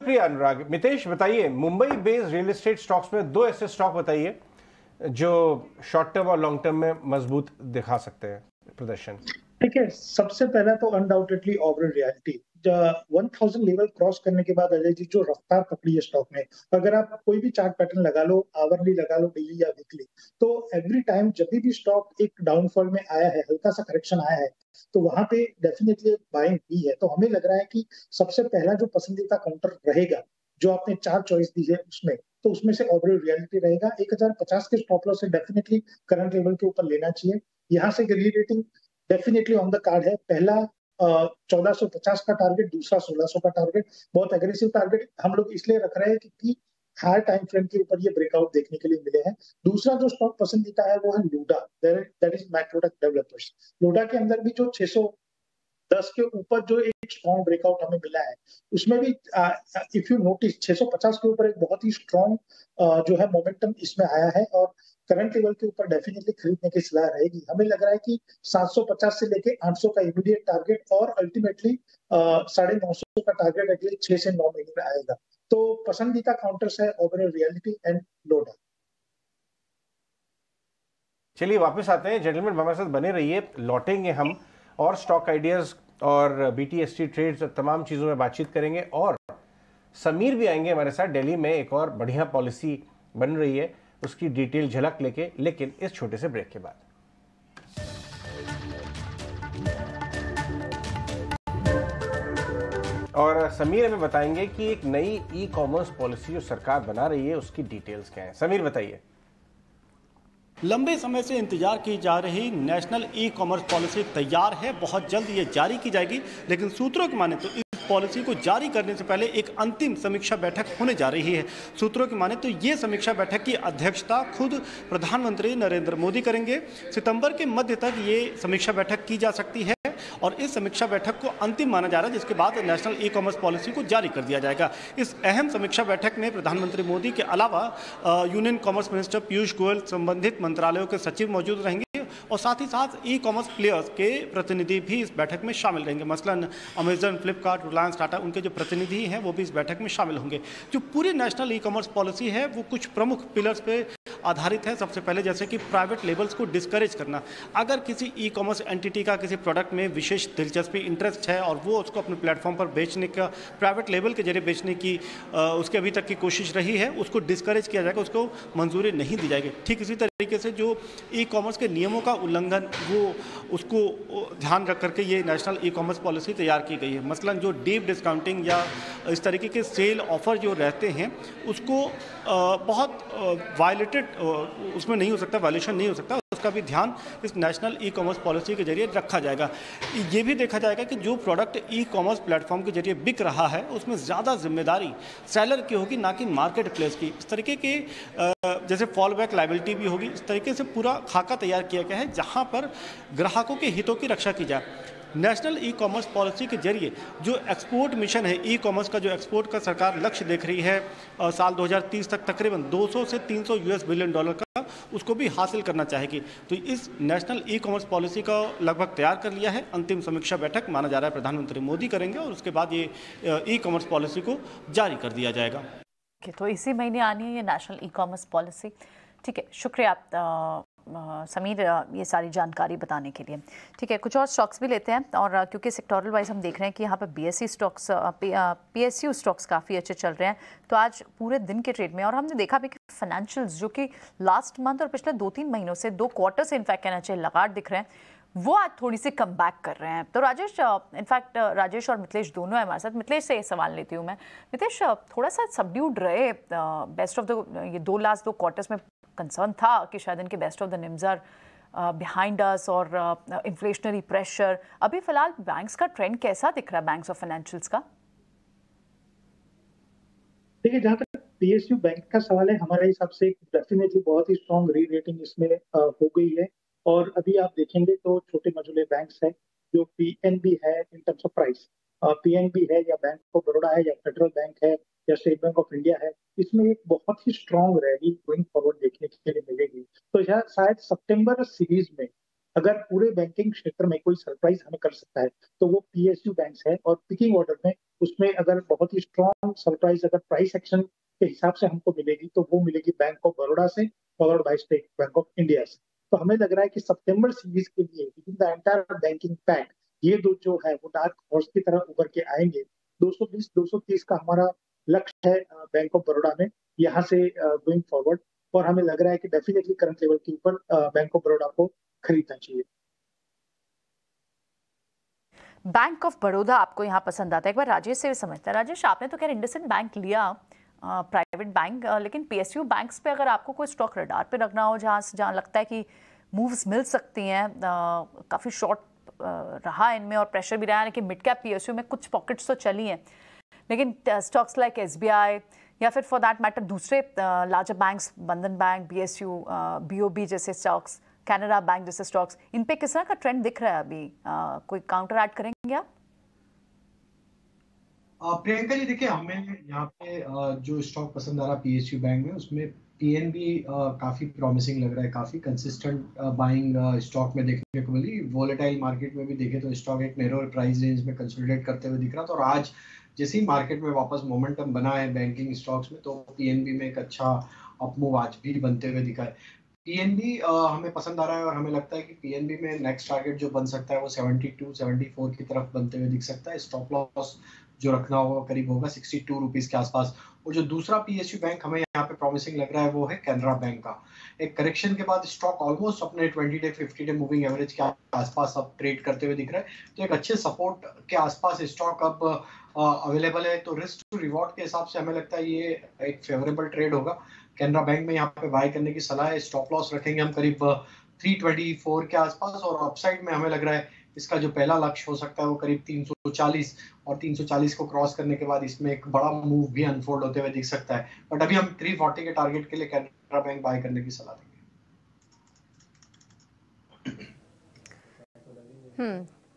प्रिय अनुराग। मितेश बताइए, Mumbai based real estate stocks में 2 ऐसे स्टॉक बताइए जो शॉर्ट टर्म और लॉन्ग टर्म में मजबूत दिखा सकते हैं प्रदर्शन। ठीक है, सबसे पहला तो undoubtedly Oberoi realty 1000 level cross करने के बाद अजय जी जो रफ्तार पकड़ी है स्टॉक में, अगर आप कोई भी चार्ट पैटर्न लगा लो, आवरली लगा लो, डेली या वीकली, तो एवरी टाइम जब भी स्टॉक एक डाउनफॉल में आया है, हल्का सा करेक्शन आया है, तो वहां पे डेफिनेटली एक बाइंग हुई है। तो हमें लग रहा है कि सबसे पहला जो पसंदीदा काउंटर रहेगा, जो आपने 4 चॉइस दी है उसमें, तो उसमें से ओबरॉय रियल्टी रहेगा। 1050 के स्टॉप लॉस से डेफिनेटली करंट लेवल के ऊपर लेना चाहिए। यहाँ से री-रेटिंग डेफिनेटली ऑन द कार्ड है। पहला 1450 का टारगेट, दूसरा 1600 का टारगेट। बहुत एग्रेसिव टारगेट हम लोग इसलिए रख रहे हैं क्योंकि हायर टाइम फ्रेम के ऊपर ये ब्रेकआउट देखने के लिए मिले हैं। दूसरा जो स्टॉक पसंदीदा है वो है लूडा, दैट इज मैक्रोटेक डेवलपर्स। लूडा के अंदर भी जो 600 10 के ऊपर जो एक स्ट्रॉन्ग ब्रेकआउट हमें मिला है, उसमें भी इफ यू नोटिस 650 के ऊपर एक बहुत ही स्ट्रॉन्ग जो है मोमेंटम इसमें आया है और करंट लेवल के ऊपर डेफिनेटली खरीदने की सलाह रहेगी। हमें लग रहा है कि 750 से लेके 800 का इमीडिएट टारगेट और अल्टीमेटली 950 का टारगेट अगले 6 से 9 महीने में आएगा। तो पसंदीदा काउंटर्स है ओवरऑल रियलिटी एंड लोड। चलिए वापस आते हैं जेंटलमैन, हमारे साथ बने रहिए, लौटेंगे हम और स्टॉक आइडियाज और BTST ट्रेड्स और तमाम चीज़ों में बातचीत करेंगे। और समीर भी आएंगे हमारे साथ, दिल्ली में एक और बढ़िया पॉलिसी बन रही है उसकी डिटेल झलक लेके, लेकिन इस छोटे से ब्रेक के बाद। और समीर हमें बताएंगे कि एक नई ई-कॉमर्स पॉलिसी जो सरकार बना रही है उसकी डिटेल्स क्या है। समीर बताइए। लंबे समय से इंतजार की जा रही नेशनल ई-कॉमर्स पॉलिसी तैयार है, बहुत जल्द ये जारी की जाएगी। लेकिन सूत्रों की माने तो इस पॉलिसी को जारी करने से पहले एक अंतिम समीक्षा बैठक होने जा रही है। सूत्रों की माने तो ये समीक्षा बैठक की अध्यक्षता खुद प्रधानमंत्री नरेंद्र मोदी करेंगे। सितंबर के मध्य तक ये समीक्षा बैठक की जा सकती है और इस समीक्षा बैठक को अंतिम माना जा रहा है, जिसके बाद नेशनल ई-कॉमर्स पॉलिसी को जारी कर दिया जाएगा। इस अहम समीक्षा बैठक में प्रधानमंत्री मोदी के अलावा union commerce minister Piyush Goyal, संबंधित मंत्रालयों के सचिव मौजूद रहेंगे और साथ ही साथ ई-कॉमर्स प्लेयर्स के प्रतिनिधि भी इस बैठक में शामिल रहेंगे। मसलन अमेजन, फ्लिपकार्ट, रिलायंस, टाटा, उनके जो प्रतिनिधि हैं वो भी इस बैठक में शामिल होंगे। जो पूरी नेशनल ई-कॉमर्स पॉलिसी है वो कुछ प्रमुख पिलर्स पे आधारित है। सबसे पहले जैसे कि प्राइवेट लेबल्स को डिस्करेज करना। अगर किसी ई-कॉमर्स एंटिटी का किसी प्रोडक्ट में विशेष दिलचस्पी, इंटरेस्ट है और वो उसको अपने प्लेटफॉर्म पर बेचने का, प्राइवेट लेबल के जरिए बेचने की उसके अभी तक की कोशिश रही है, उसको डिस्करेज किया जाएगा, उसको मंजूरी नहीं दी जाएगी। ठीक इसी तरीके से जो ई-कॉमर्स के नियमों का उल्लंघन, वो उसको ध्यान रख करके ये नेशनल ई-कॉमर्स पॉलिसी तैयार की गई है। मसलन जो डीप डिस्काउंटिंग या इस तरीके के सेल ऑफर जो रहते हैं उसको बहुत वायलेटेड उसमें नहीं हो सकता, वायलेशन नहीं हो सकता, उसका भी ध्यान इस नेशनल ई-कॉमर्स पॉलिसी के जरिए रखा जाएगा। ये भी देखा जाएगा कि जो प्रोडक्ट ई-कॉमर्स प्लेटफॉर्म के जरिए बिक रहा है उसमें ज़्यादा जिम्मेदारी सेलर की होगी, ना कि मार्केट प्लेस की। इस तरीके के जैसे फॉल बैक लायबिलिटी भी होगी। इस तरीके से पूरा खाका तैयार किया गया है जहाँ पर ग्राहकों के हितों की रक्षा की जाए। नेशनल ई-कॉमर्स पॉलिसी के जरिए जो एक्सपोर्ट मिशन है, ई-कॉमर्स का जो एक्सपोर्ट का सरकार लक्ष्य देख रही है साल 2030 तक तकरीबन 200 से 300 US बिलियन डॉलर का, उसको भी हासिल करना चाहेगी। तो इस नेशनल ई-कॉमर्स पॉलिसी का लगभग तैयार कर लिया है। अंतिम समीक्षा बैठक माना जा रहा है प्रधानमंत्री मोदी करेंगे और उसके बाद ये ई-कॉमर्स पॉलिसी को जारी कर दिया जाएगा। तो इसी महीने आनी है ये नेशनल ई-कॉमर्स पॉलिसी। ठीक है, शुक्रिया आप समीर ये सारी जानकारी बताने के लिए। ठीक है, कुछ और स्टॉक्स भी लेते हैं और क्योंकि सेक्टोरल वाइज हम देख रहे हैं कि यहाँ पर BSE स्टॉक्स, PSU स्टॉक्स काफ़ी अच्छे चल रहे हैं। तो आज पूरे दिन के ट्रेड में और हमने देखा भी कि फाइनेंशियल्स जो कि लास्ट मंथ और पिछले 2-3 महीनों से 2 क्वार्टर से इनफैक्ट कहना चाहिए लगातार दिख रहे हैं, वो आज थोड़ी सी कम बैक कर रहे हैं। तो राजेश, इनफैक्ट राजेश और मिथिलेश दोनों है हमारे साथ। मिथिलेश से सवाल लेती हूँ मैं। मिथिलेश, थोड़ा सा सबड्यूड रहे बेस्ट ऑफ द ये 2 लास्ट 2 क्वार्टर्स में कंसर्न था कि शायद इनके best of the nims are behind us और इन्फ्लेशनरी प्रेशर। अभी फिलहाल बैंक्स का ट्रेंड कैसा दिख रहा है, बैंक्स और फाइनेंशियल्स का? देखिए, जहाँ तक PSU बैंक का सवाल है, हमारे हिसाब से डेफिनेटली बहुत ही स्ट्रॉन्ग री रेटिंग इसमें हो गई है। और अभी आप देखेंगे तो छोटे मझोले बैंक्स है जो PNB है in terms of price, PNB है या बैंक ऑफ बड़ौदा है या फेडरल बैंक है या स्टेट बैंक ऑफ इंडिया है, इसमें एक बहुत ही स्ट्रॉन्ग रैली गोइंग फॉरवर्ड देखने के लिए मिलेगी। तो शायद सितंबर सीरीज में अगर पूरे बैंकिंग क्षेत्र में कोई सरप्राइज हमें कर सकता है तो वो PSU बैंक्स है। और पिकिंग ऑर्डर में उसमें अगर बहुत ही स्ट्रॉन्ग सरप्राइज अगर प्राइस एक्शन के हिसाब से हमको मिलेगी तो वो मिलेगी बैंक ऑफ बड़ौदा से, followed by state bank of India से। तो हमें लग रहा है कि सितंबर सीरीज के लिए with the entire banking pack ये दो जो है वो डार्क हॉर्स की तरह उभर के आएंगे। 220-230 का हमारा लक्ष्य है बैंक ऑफ बड़ौदा में यहाँ से गोइंग फॉरवर्ड। और हमें लग रहा है कि डेफिनेटली करंट लेवल के ऊपर बैंक ऑफ बड़ौदा को खरीदना चाहिए। बैंक ऑफ बड़ौदा आपको यहाँ पसंद आता है। एक बार राजेश से भी समझता है। राजेश, आपने तो खैर इंडसइंड बैंक लिया, प्राइवेट बैंक, लेकिन PSU बैंक्स पे अगर आपको कोई स्टॉक रडार पे रखना हो जहाँ लगता है कि मूव्स मिल सकती हैं, काफ़ी शॉर्ट रहा इनमें और प्रेशर भी रहा है, लेकिन मिड कैप PSU में कुछ पॉकेट्स तो चली हैं, लेकिन स्टॉक्स लाइक SBI या फिर फॉर दैट मैटर दूसरे लार्जर बैंक्स, बंधन बैंक, BSU, BOB जैसे स्टॉक्स, कैनरा बैंक जैसे स्टॉक्स, इन पे किस तरह का ट्रेंड दिख रहा है अभी? कोई काउंटर ऐड करेंगे आप? प्रियंका जी देखिए, हमें यहाँ पे जो स्टॉक पसंद आ रहा पीएसयू बैंक में, उसमें पीएनबी काफी प्रॉमिसिंग लग रहा है, काफी कंसिस्टेंट बाइंग स्टॉक में देखने को मिली। वोलेटाइल मार्केट में भी देखे तो स्टॉक एक नैरो प्राइस रेंज में कंसोलिडेट करते हुए दिख रहा था, और आज जैसे ही मार्केट में वापस मोमेंटम बना है बैंकिंग स्टॉक्स में, तो पीएनबी में एक अच्छा अपमूव आज भी बनते हुए दिखा है। पीएनबी हमें पसंद आ रहा है, और हमें लगता है कि पीएनबी में नेक्स्ट टारगेट जो बन सकता है वो 72-74 की तरफ बनते हुए दिख सकता है। स्टॉप लॉस जो रखना होगा करीब होगा 62 रुपीज के आसपास। और जो दूसरा पीएसयू बैंक हमें यहाँ पे प्रॉमिसिंग लग रहा है वो है कैनरा बैंक का। एक करेक्शन के बाद स्टॉक ऑलमोस्ट अपने 20 डे 50 डे मूविंग एवरेज के आसपास अब ट्रेड करते हुए दिख रहा है, तो एक अच्छे सपोर्ट के आसपास स्टॉक अब अवेलेबल है। तो रिस्क टू रिवॉर्ड के हिसाब से हमें लगता है ये एक फेवरेबल ट्रेड होगा। कैनरा बैंक में यहाँ पे बाय करने की सलाह है। स्टॉप लॉस रखेंगे हम करीब 324 के आसपास, और अपसाइड में हमें लग रहा है इसका जो पहला लक्ष्य हो सकता है वो करीब 340, और 340 को क्रॉस करने के बाद इसमें एक बड़ा मूव भी अनफोल्ड होते हुए दिख सकता है। बट अभी हम 340 के टारगेट के लिए कैनरा बैंक बाय करने की सलाह देंगे।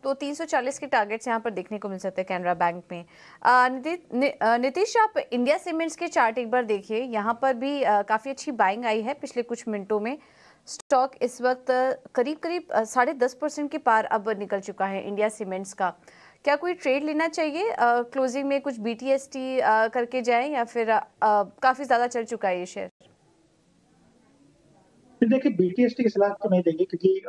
तो 340 के टारगेट्स यहाँ पर देखने को मिल सकते हैं कैनरा बैंक में। नीतीश, आप इंडिया सीमेंट्स के चार्ट एक बार देखिए, यहाँ पर भी काफ़ी अच्छी बाइंग आई है पिछले कुछ मिनटों में। स्टॉक इस वक्त करीब 10.5% के पार अब निकल चुका है इंडिया सीमेंट्स का। क्या कोई ट्रेड लेना चाहिए? क्लोजिंग में कुछ बीटीएसटी करके जाएं, या फिर काफ़ी ज़्यादा चल चुका है ये शेयर? देखिए, बीटीएसटी की सलाह तो नहीं देंगे, क्योंकि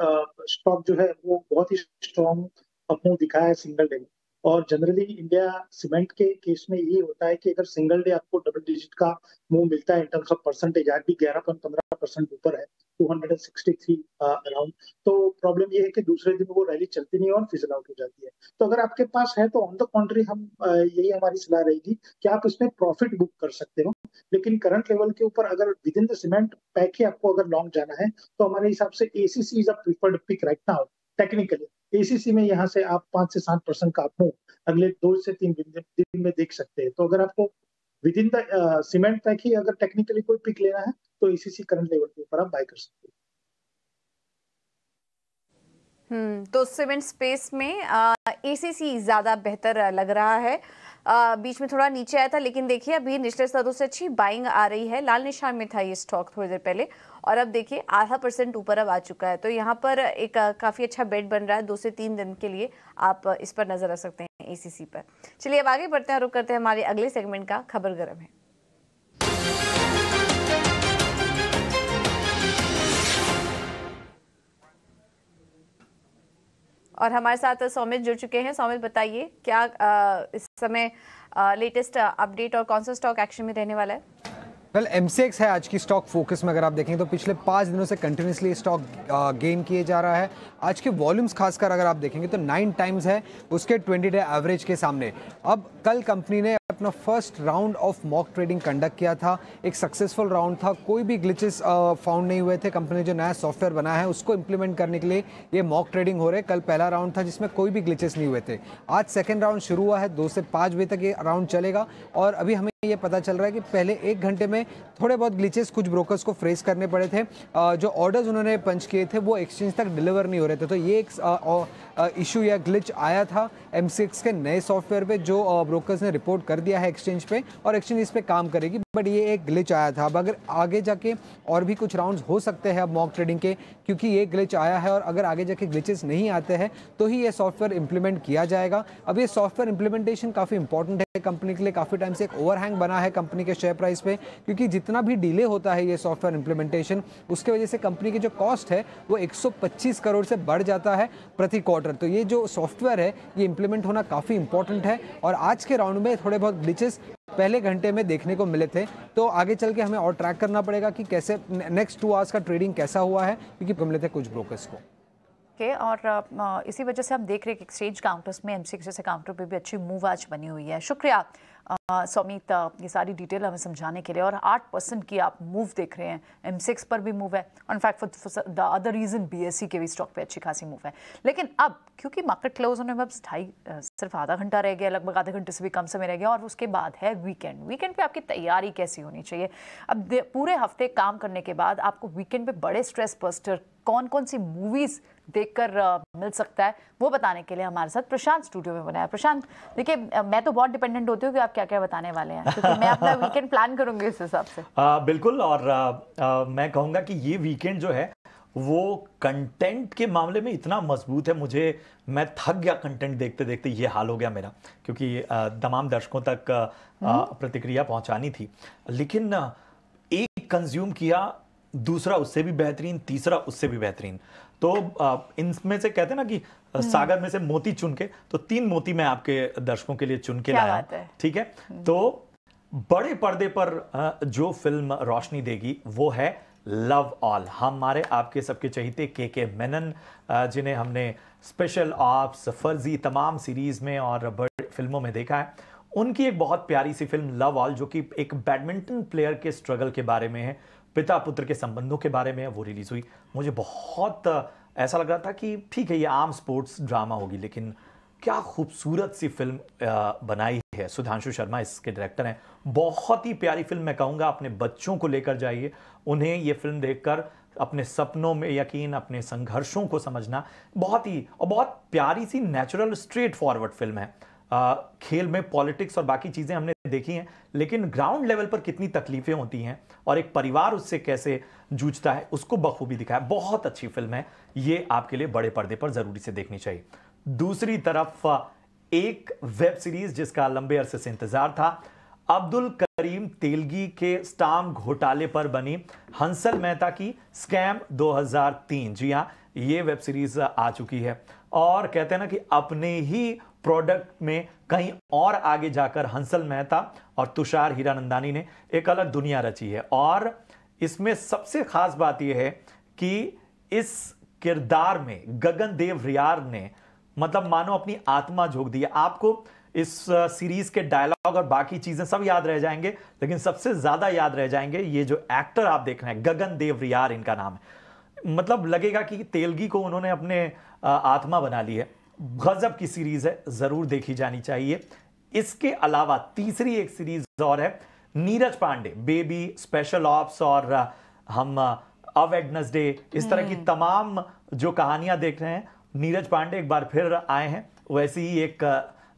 स्टॉक जो है वो बहुत ही स्ट्रॉन्ग अपमूव दिखा है सिंगल डे में। और जनरली इंडिया सीमेंट के केस में ये होता है कि अगर सिंगल डे आपको डबल डिजिट का मूव मिलता है इन टर्म्स ऑफ परसेंटेज, आज भी 11.15% ऊपर है, 263 अराउंड, तो प्रॉब्लम ये है कि दूसरे दिन वो रैली चलती नहीं है और फिजल आउट हो जाती है। तो अगर आपके पास है तो ऑन द कॉन्ट्री हम यही हमारी सलाह रहेगी कि आप इसमें प्रॉफिट बुक कर सकते हो, लेकिन करंट लेवल के ऊपर अगर within the cement pack ही आपको अगर लॉन्ग जाना है तो हमारे हिसाब से ACC is a preferred pick right now. Technically ACC में यहाँ से आप 5 से 7% का अपमूव अगले 2 से 3 दिन में देख सकते हैं। तो अगर आपको within the cement pack ही अगर टेक्निकली कोई पिक लेना है तो एसीसी करंट लेवल के ऊपर आप बाय कर सकते हैं। तो सीमेंट स्पेस में एसीसी ज्यादा बेहतर लग रहा है। बीच में थोड़ा नीचे आया था, लेकिन देखिए अभी निचले स्तरों से अच्छी बाइंग आ रही है। लाल निशान में था ये स्टॉक थोड़ी देर पहले, और अब देखिए 0.5% ऊपर अब आ चुका है। तो यहाँ पर एक काफ़ी अच्छा बेट बन रहा है 2 से 3 दिन के लिए। आप इस पर नजर रख सकते हैं एसीसी पर। चलिए अब आगे बढ़ते हैं, रुक करते हैं हमारे अगले सेगमेंट का, खबर गरम है। और हमारे साथ सौमित जुड़ चुके हैं। सौमित, बताइए क्या इस समय लेटेस्ट अपडेट और कौन सा स्टॉक एक्शन में रहने वाला है? वेल, एमसीएक्स है आज की स्टॉक फोकस में। अगर आप देखेंगे तो पिछले 5 दिनों से कंटिन्यूसली स्टॉक गेन किए जा रहा है। आज के वॉल्यूम्स खासकर अगर आप देखेंगे तो 9 टाइम्स है उसके 20 डे एवरेज के सामने। अब कल कंपनी ने अपना first round of mock trading conduct किया था, एक सक्सेसफुल राउंड था, कोई भी ग्लिचेस फाउंड नहीं हुए थे। कंपनी जो नया सॉफ्टवेयर बनाया है उसको इंप्लीमेंट करने के लिए ये मॉक ट्रेडिंग हो रहे। कल पहला राउंड था जिसमें कोई भी ग्लिचेस नहीं हुए थे। आज सेकेंड राउंड शुरू हुआ है, 2 से 5 बजे तक ये राउंड चलेगा। और अभी हमें ये पता चल रहा है कि पहले 1 घंटे में थोड़े बहुत ग्लिचेस कुछ ब्रोकर्स को फेस करने पड़े थे। जो ऑर्डर्स उन्होंने पंच किए थे वो एक्सचेंज तक डिलीवर नहीं हो रहे थे। तो ये एक इशू या ग्लिच आया था एमसीएक्स के नए सॉफ्टवेयर पे, जो ब्रोकर्स ने रिपोर्ट कर दिया है एक्सचेंज पे, और एक्सचेंज इस पे काम करेगी। बट ये एक ग्लिच आया था। अब अगर आगे जाके और भी कुछ राउंड्स हो सकते हैं अब मॉक ट्रेडिंग के, क्योंकि ये ग्लिच आया है, और अगर आगे जाके ग्लिचेस नहीं आते हैं तो ही ये सॉफ्टवेयर इंप्लीमेंट किया जाएगा। अब ये सॉफ्टवेयर इंप्लीमेंटेशन काफ़ी इंपॉर्टेंट है कंपनी के लिए। काफ़ी टाइम से एक ओवरहैंग बना है कंपनी के शेयर प्राइस पे, क्योंकि जितना भी डिले होता है ये सॉफ्टवेयर इंप्लीमेंटेशन, उसके वजह से कंपनी की जो कॉस्ट है वो 125 करोड़ से बढ़ जाता है प्रति क्वार्टर। तो ये जो सॉफ्टवेयर है ये इंप्लीमेंट होना काफ़ी इंपॉर्टेंट है। और आज के राउंड में थोड़े बहुत ग्लिचेस पहले घंटे में देखने को मिले थे, तो आगे चल के हमें और ट्रैक करना पड़ेगा कि कैसे नेक्स्ट 2 आवर्स का ट्रेडिंग कैसा हुआ है, क्योंकि मिले थे कुछ ब्रोकर्स को। और इसी वजह से हम देख रहे हैं कि एक्सचेंज काउंटर्स में एमसीएक्स जैसे काउंटर पे भी अच्छी मूव आज बनी हुई है। शुक्रिया सौमित ये सारी डिटेल हमें समझाने के लिए। और 8% की आप मूव देख रहे हैं, एमसीएक्स पर भी मूव है, और in fact for the other reason BSE के भी स्टॉक पे अच्छी खासी मूव है। लेकिन अब क्योंकि मार्केट क्लोज होने में अब सिर्फ आधा घंटा रह गया, लगभग आधे घंटे से भी कम समय रह गया, और उसके बाद है वीकेंड पे आपकी तैयारी कैसी होनी चाहिए? अब पूरे हफ्ते काम करने के बाद आपको वीकेंड पे बड़े स्ट्रेस बस्टर कौन कौन सी मूवीज देखकर मिल सकता है, वो बताने के लिए हमारे साथ प्रशांत स्टूडियो में बनाया। प्रशांत, देखिए मैं तो बहुत डिपेंडेंट होती हूँ कि आप क्या क्या बताने वाले हैं, क्योंकि मैं अपना वीकेंड प्लान करूंगी इस हिसाब से। बिल्कुल, और मैं कहूँगा कि ये वीकेंड जो है वो कंटेंट के मामले में इतना मजबूत है, मैं थक गया कंटेंट देखते देखते, ये हाल हो गया मेरा, क्योंकि तमाम दर्शकों तक प्रतिक्रिया पहुंचानी थी, लेकिन एक कंज्यूम किया, दूसरा उससे भी बेहतरीन, तीसरा उससे भी बेहतरीन। तो इनमें से कहते हैं ना कि सागर में से मोती चुन के, तो 3 मोती मैं आपके दर्शकों के लिए चुन के लाया, ठीक है। तो बड़े पर्दे पर जो फिल्म रोशनी देगी वो है लव ऑल। हमारे आपके सबके चहीते के मेनन, जिन्हें हमने स्पेशल ऑप्स, फर्जी, तमाम सीरीज में और बड़ी फिल्मों में देखा है, उनकी एक बहुत प्यारी सी फिल्म लव ऑल, जो कि एक बैडमिंटन प्लेयर के स्ट्रगल के बारे में है, पिता पुत्र के संबंधों के बारे में है, वो रिलीज हुई। मुझे बहुत ऐसा लग रहा था कि ठीक है ये आम स्पोर्ट्स ड्रामा होगी, लेकिन क्या खूबसूरत सी फिल्म बनाई है। सुधांशु शर्मा इसके डायरेक्टर हैं। बहुत ही प्यारी फिल्म, मैं कहूँगा अपने बच्चों को लेकर जाइए, उन्हें ये फिल्म देखकर अपने सपनों में यकीन, अपने संघर्षों को समझना। बहुत प्यारी सी नेचुरल स्ट्रेट फॉरवर्ड फिल्म है। खेल में पॉलिटिक्स और बाकी चीज़ें हमने देखी हैं, लेकिन ग्राउंड लेवल पर कितनी तकलीफें होती हैं और एक परिवार उससे कैसे जूझता है, उसको बखूबी दिखाया। बहुत अच्छी फिल्म है, ये आपके लिए बड़े पर्दे पर ज़रूरी से देखनी चाहिए। दूसरी तरफ एक वेब सीरीज जिसका लंबे अरसे से इंतजार था, अब्दुल करीम तेलगी के स्टाम्प घोटाले पर बनी हंसल मेहता की स्कैम 2003। जी हाँ, ये वेब सीरीज आ चुकी है और कहते हैं ना कि अपने ही प्रोडक्ट में कहीं और आगे जाकर हंसल मेहता और तुषार हीरानंदानी ने एक अलग दुनिया रची है। और इसमें सबसे खास बात यह है कि इस किरदार में गगन देव रियार ने मतलब मानो अपनी आत्मा झोंक दी है। आपको इस सीरीज के डायलॉग और बाकी चीजें सब याद रह जाएंगे, लेकिन सबसे ज्यादा याद रह जाएंगे ये जो एक्टर आप देख रहे हैं, गगन देव रियार इनका नाम है। मतलब लगेगा कि तेलगी को उन्होंने अपने आत्मा बना ली है। गजब की सीरीज है, जरूर देखी जानी चाहिए। इसके अलावा तीसरी एक सीरीज और है, Neeraj Pandey, Baby, special ops और हम अ वेडनेसडे, इस तरह की तमाम जो कहानियां देख रहे हैं, नीरज पांडे एक बार फिर आए हैं वैसे ही एक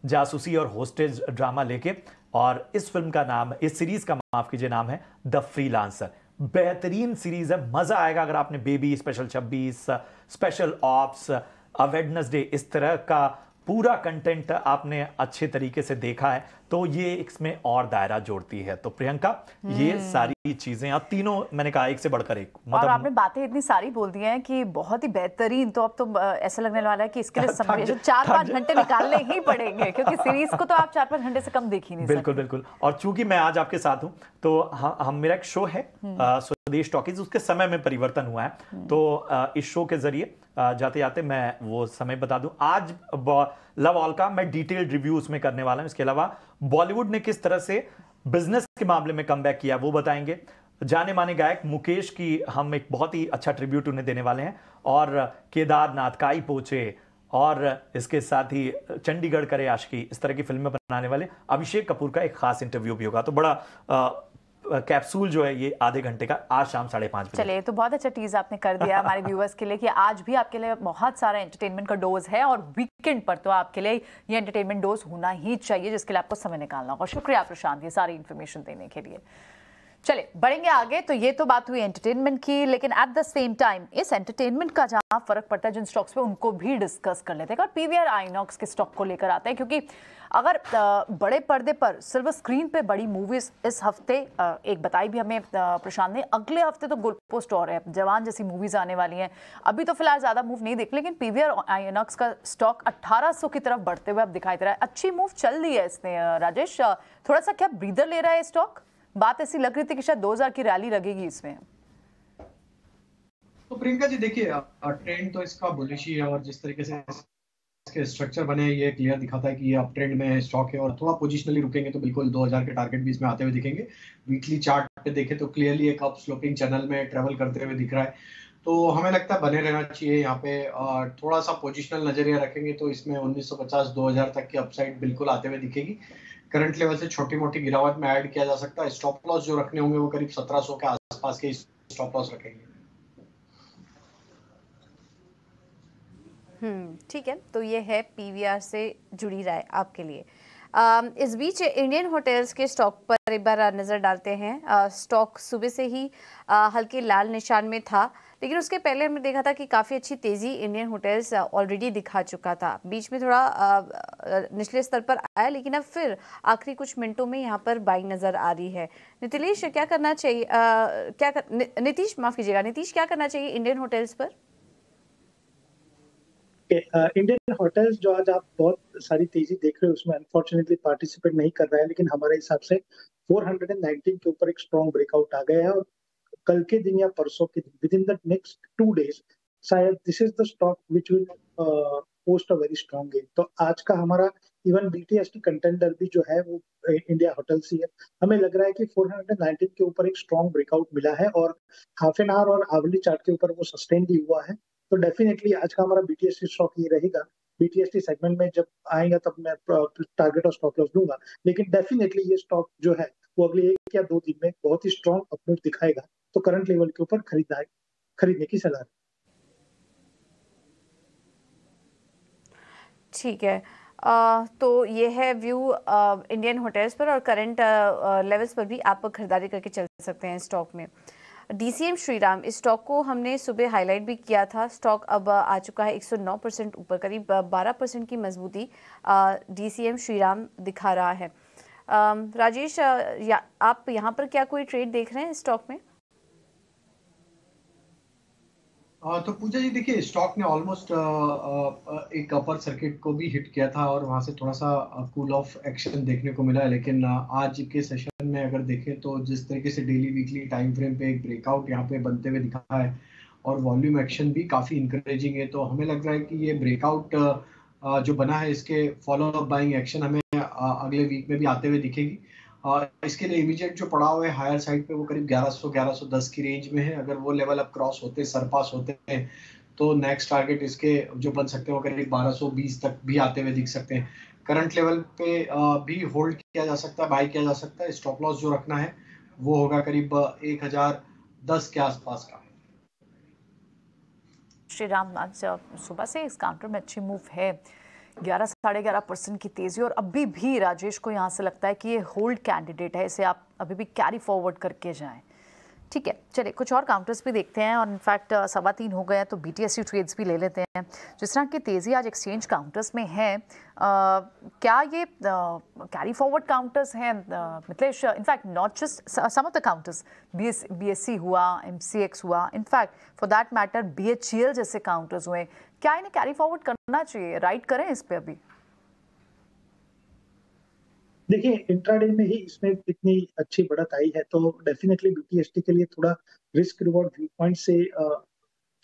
जासूसी और होस्टेज ड्रामा लेके। और इस फिल्म का नाम, इस सीरीज का माफ कीजिए, नाम है द फ्रीलांसर। बेहतरीन सीरीज है, मजा आएगा अगर आपने बेबी, स्पेशल 26, स्पेशल ऑप्स, अ वेडनेसडे, इस तरह का पूरा कंटेंट आपने अच्छे तरीके से देखा है, तो ये इसमें और दायरा जोड़ती है। तो प्रियंका, ये सारी चीजें, और तीनों मैंने कहा एक से बढ़कर एक, मतलब और आपने बातें इतनी सारी बोल दी हैं कि बहुत ही बेहतरीन। तो अब तो ऐसा लगने वाला है कि इसके लिए समय 4-5 घंटे निकालने ही पड़ेंगे, क्योंकि सीरीज को तो आप 4-5 घंटे से कम देख ही नहीं सकते। बिल्कुल बिल्कुल। और चूंकि मैं आज आपके साथ हूं, तो हम मेरा एक शो है स्वदेश टॉकीज, उसके समय में परिवर्तन हुआ है, तो इस शो के जरिए जाते जाते मैं वो समय बता दूं। आज लव ऑल का मैं डिटेल्ड रिव्यू उसमें करने वाला हूं। इसके अलावा बॉलीवुड ने किस तरह से बिजनेस के मामले में कमबैक किया वो बताएंगे। जाने माने गायक मुकेश की हम एक बहुत ही अच्छा ट्रिब्यूट उन्हें देने वाले हैं, और केदारनाथ, काई पोचे, और इसके साथ ही चंडीगढ़ करे आशिकी, इस तरह की फिल्में बनाने वाले अभिषेक कपूर का एक खास इंटरव्यू भी होगा। तो बड़ा कैप्सूल जो है ये आधे घंटे का, आज शाम 5:30 बजे। चलिए, तो बहुत अच्छा टीज आपने कर दिया हमारे व्यूअर्स के लिए कि आज भी आपके लिए बहुत सारा एंटरटेनमेंट का डोज है, और वीकेंड पर तो आपके लिए ये एंटरटेनमेंट डोज होना ही चाहिए, जिसके लिए आपको समय निकालना होगा। शुक्रिया प्रशांत, ये सारी इन्फॉर्मेशन देने के लिए। चलिए बढ़ेंगे आगे। तो ये तो बात हुई एंटरटेनमेंट की, लेकिन एट द सेम टाइम इस एंटरटेनमेंट का जहां फर्क पड़ता है जिन स्टॉक्स पे, उनको भी डिस्कस कर लेते हैं। और पीवीआर आइनॉक्स के स्टॉक को लेकर आते हैं, क्योंकि अगर बड़े पर्दे पर सिल्वर स्क्रीन पे बड़ी मूवीज इस हफ्ते, एक बताई भी हमें प्रशांत ने, अगले हफ्ते तो गोल पोस्ट और है, जवान जैसी मूवीज आने वाली हैं। अभी तो फिलहाल ज्यादा मूव नहीं देख, लेकिन पीवीआर आइनॉक्स का स्टॉक 1800 की तरफ बढ़ते हुए अब दिखाई दे रहा है। अच्छी मूव चल रही है इसने। राजेश, थोड़ा सा क्या ब्रीदर ले रहा है स्टॉक? बात ऐसी लग रही थी कि शायद 2000 की रैली लगेगी इसमें। तो प्रियंका जी देखिए, ट्रेंड तो इसका बुलिश ही है, और जिस तरीके से इसके स्ट्रक्चर बने ये क्लियर दिखाता है कि ये अप ट्रेंड में स्टॉक है, और थोड़ा पोजिशनली रुकेंगे तो बिल्कुल 2000 के टारगेट भी इसमें आते हुए दिखेंगे। वीकली चार्ट पे देखें तो क्लियरली एक अप स्लोपिंग चैनल में ट्रेवल करते हुए दिख रहा है, तो हमें लगता है बने रहना चाहिए यहाँ पे। थोड़ा सा पोजिशनल नजरिया रखेंगे तो इसमें 1950-2000 तक की अपसाइड बिल्कुल आते हुए दिखेगी। करंट लेवल से छोटी मोटी गिरावट में ऐड किया जा सकता है। स्टॉप लॉस जो रखने होंगे वो करीब 1700 के आसपास के स्टॉप लॉस रखेंगे। ठीक है, तो ये है पीवीआर से जुड़ी राय आपके लिए। इस बीच इंडियन होटल्स के स्टॉक पर एक बार नज़र डालते हैं। स्टॉक सुबह से ही हल्के लाल निशान में था, लेकिन उसके पहले हमने देखा था कि काफ़ी अच्छी तेज़ी इंडियन होटल्स ऑलरेडी दिखा चुका था। बीच में थोड़ा निचले स्तर पर आया, लेकिन अब फिर आखिरी कुछ मिनटों में यहाँ पर बाइंग नज़र आ रही है। नीतीश क्या करना चाहिए, नीतीश माफ़ कीजिएगा, नीतीश क्या करना चाहिए इंडियन होटल्स पर? इंडियन होटल्स जो आज आप बहुत सारी तेजी देख रहे हो उसमें अनफॉर्चुनेटली पार्टिसिपेट नहीं कर रहा है, लेकिन हमारे हिसाब से 419 के ऊपर एक स्ट्रॉन्ग ब्रेकआउट आ गया है और कल के दिन या परसों के दिन with in the next 2 days शायद this is the stock which will post a very strong gain. तो आज का हमारा इवन बीटीएसटी कंटेंडर भी जो है वो इंडिया होटल्स ही है। हमें लग रहा है कि 419 के ऊपर एक स्ट्रॉन्ग ब्रेकआउट मिला है और हाफ एन आवर और आवली चार्ट के ऊपर वो सस्टेन भी हुआ है। तो डेफिनेटली आज का हमारा बीटीएसटी स्टॉक ये रहेगा। बीटीएसटी सेगमेंट में जब आएगा तब मैं टारगेट और स्टॉप लॉस दूंगा, लेकिन डेफिनेटली ये स्टॉक जो है वो अगले 1 या 2 दिन में बहुत ही स्ट्रॉन्ग अपमूव दिखाएगा। तो करंट लेवल के ऊपर खरीदने की सलाह। ठीक है, तो ये है व्यू इंडियन होटल्स पर, और करंट लेवल्स पर भी आप खरीदारी करके चल सकते हैं स्टॉक में। डीसीएम श्रीराम, इस स्टॉक को हमने सुबह हाईलाइट भी किया था। स्टॉक अब आ चुका है 109% ऊपर, करीब 12% की मजबूती डीसीएम श्रीराम दिखा रहा है। राजेश, आप यहाँ पर क्या कोई ट्रेड देख रहे हैं स्टॉक में? तो पूजा जी देखिए, स्टॉक ने ऑलमोस्ट एक अपर सर्किट को भी हिट किया था और वहां से थोड़ा सा कूल ऑफ एक्शन देखने को मिला है, लेकिन आज के सेशन में अगर देखें तो जिस तरीके से डेली वीकली टाइम फ्रेम पे एक ब्रेकआउट यहाँ पे बनते हुए दिखा है और वॉल्यूम एक्शन भी काफी इंकरेजिंग है, तो हमें लग रहा है कि ये ब्रेकआउट जो बना है इसके फॉलो अप बाइंग एक्शन हमें अगले वीक में भी आते हुए दिखेगी। इसके लिए इमीडिएट जो पड़ा हुआ है हायर साइड पे वो करीब 1100-1110 की रेंज में है। अगर वो लेवल अब क्रॉस होते सरपास होते हैं तो नेक्स्ट टारगेट इसके जो बन सकते हैं वो करीब 1220 तक भी आते हुए दिख सकते हैं। करंट लेवल पे भी होल्ड किया जा सकता है, बाय किया जा सकता है। स्टॉप लॉस जो रखना है वो होगा करीब 1010 के आसपास का। श्रीराम, आज सुबह से इस काउंटर में अच्छी मूव है, 11-11.5% की तेजी, और अभी भी राजेश को यहाँ से लगता है कि ये होल्ड कैंडिडेट है, इसे आप अभी भी कैरी फॉरवर्ड करके जाएं। ठीक है, चलिए कुछ और काउंटर्स भी देखते हैं, और इनफैक्ट 3:15 हो गए तो बीटीएसटी ट्रेड्स भी ले लेते हैं। जिस तरह की तेज़ी आज एक्सचेंज काउंटर्स में है, क्या ये कैरी फॉरवर्ड काउंटर्स हैं Mithilesh? In fact not just some of the counters, BSC हुआ, एमसीएक्स हुआ, in fact for that matter BHEL जैसे काउंटर्स हुए, क्या इन्हें कैरी फॉरवर्ड करना चाहिए, राइट करें इस पे अभी? देखिए, इंट्राडे में ही इसमें इतनी अच्छी बढ़त आई है तो डेफिनेटली बीटीएसटी के लिए थोड़ा रिस्क रिवॉर्ड व्यू पॉइंट से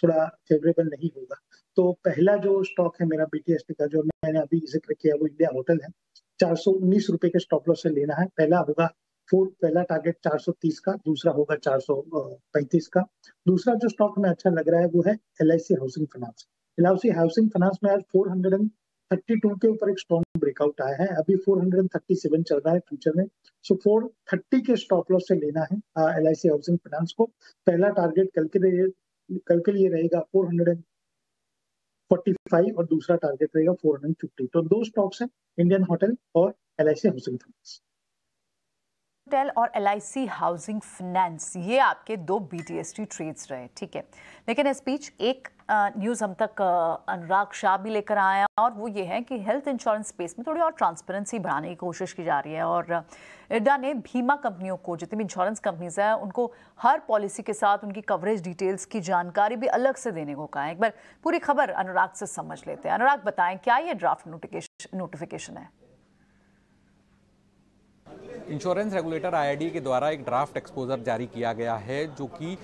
थोड़ा फेवरेबल नहीं होगा। तो पहला जो स्टॉक है मेरा बीटीएसटी का, जो मैंने अभी जिक्र किया, वो इंडिया होटल है। 419 रुपए के स्टॉप लॉस से लेना है। पहला टारगेट 430 का, दूसरा होगा 435 का। दूसरा जो स्टॉक हमें अच्छा लग रहा है वो है LIC housing finance. LIC housing finance में आज 432 के ऊपर एक स्ट्रॉन्ग ब्रेकआउट आया है। अभी 437 चल रहा है फ्यूचर में, सो 430 के स्टॉप लॉस से लेना है एलआईसी हाउसिंग फाइनेंस को। पहला टारगेट कल के लिए रहेगा 445 और दूसरा टारगेट रहेगा 450। तो 2 स्टॉक्स हैं, इंडियन होटल और एलआईसी हाउसिंग फाइनेंस। होटल और एलआईसी हाउसिंग फाइनेंस, ये आपके 2 बीटीएसटी ट्रेड्स रहे, ठीक है। लेकिन इस बीच एक न्यूज़ हम तक अनुराग शाह भी लेकर आया, और वो ये है कि हेल्थ इंश्योरेंस स्पेस में थोड़ी और ट्रांसपेरेंसी बढ़ाने की कोशिश की जा रही है, और इरडा ने बीमा कंपनियों को, जितनी भी इंश्योरेंस कंपनीज हैं, उनको हर पॉलिसी के साथ उनकी कवरेज डिटेल्स की जानकारी भी अलग से देने को कहा है। एक बार पूरी खबर अनुराग से समझ लेते हैं। अनुराग, बताएं क्या ये ड्राफ्ट नोटिफिकेशन है? इंश्योरेंस रेगुलेटर आईआरडीए के द्वारा एक ड्राफ्ट एक्सपोजर जारी किया गया है जो कि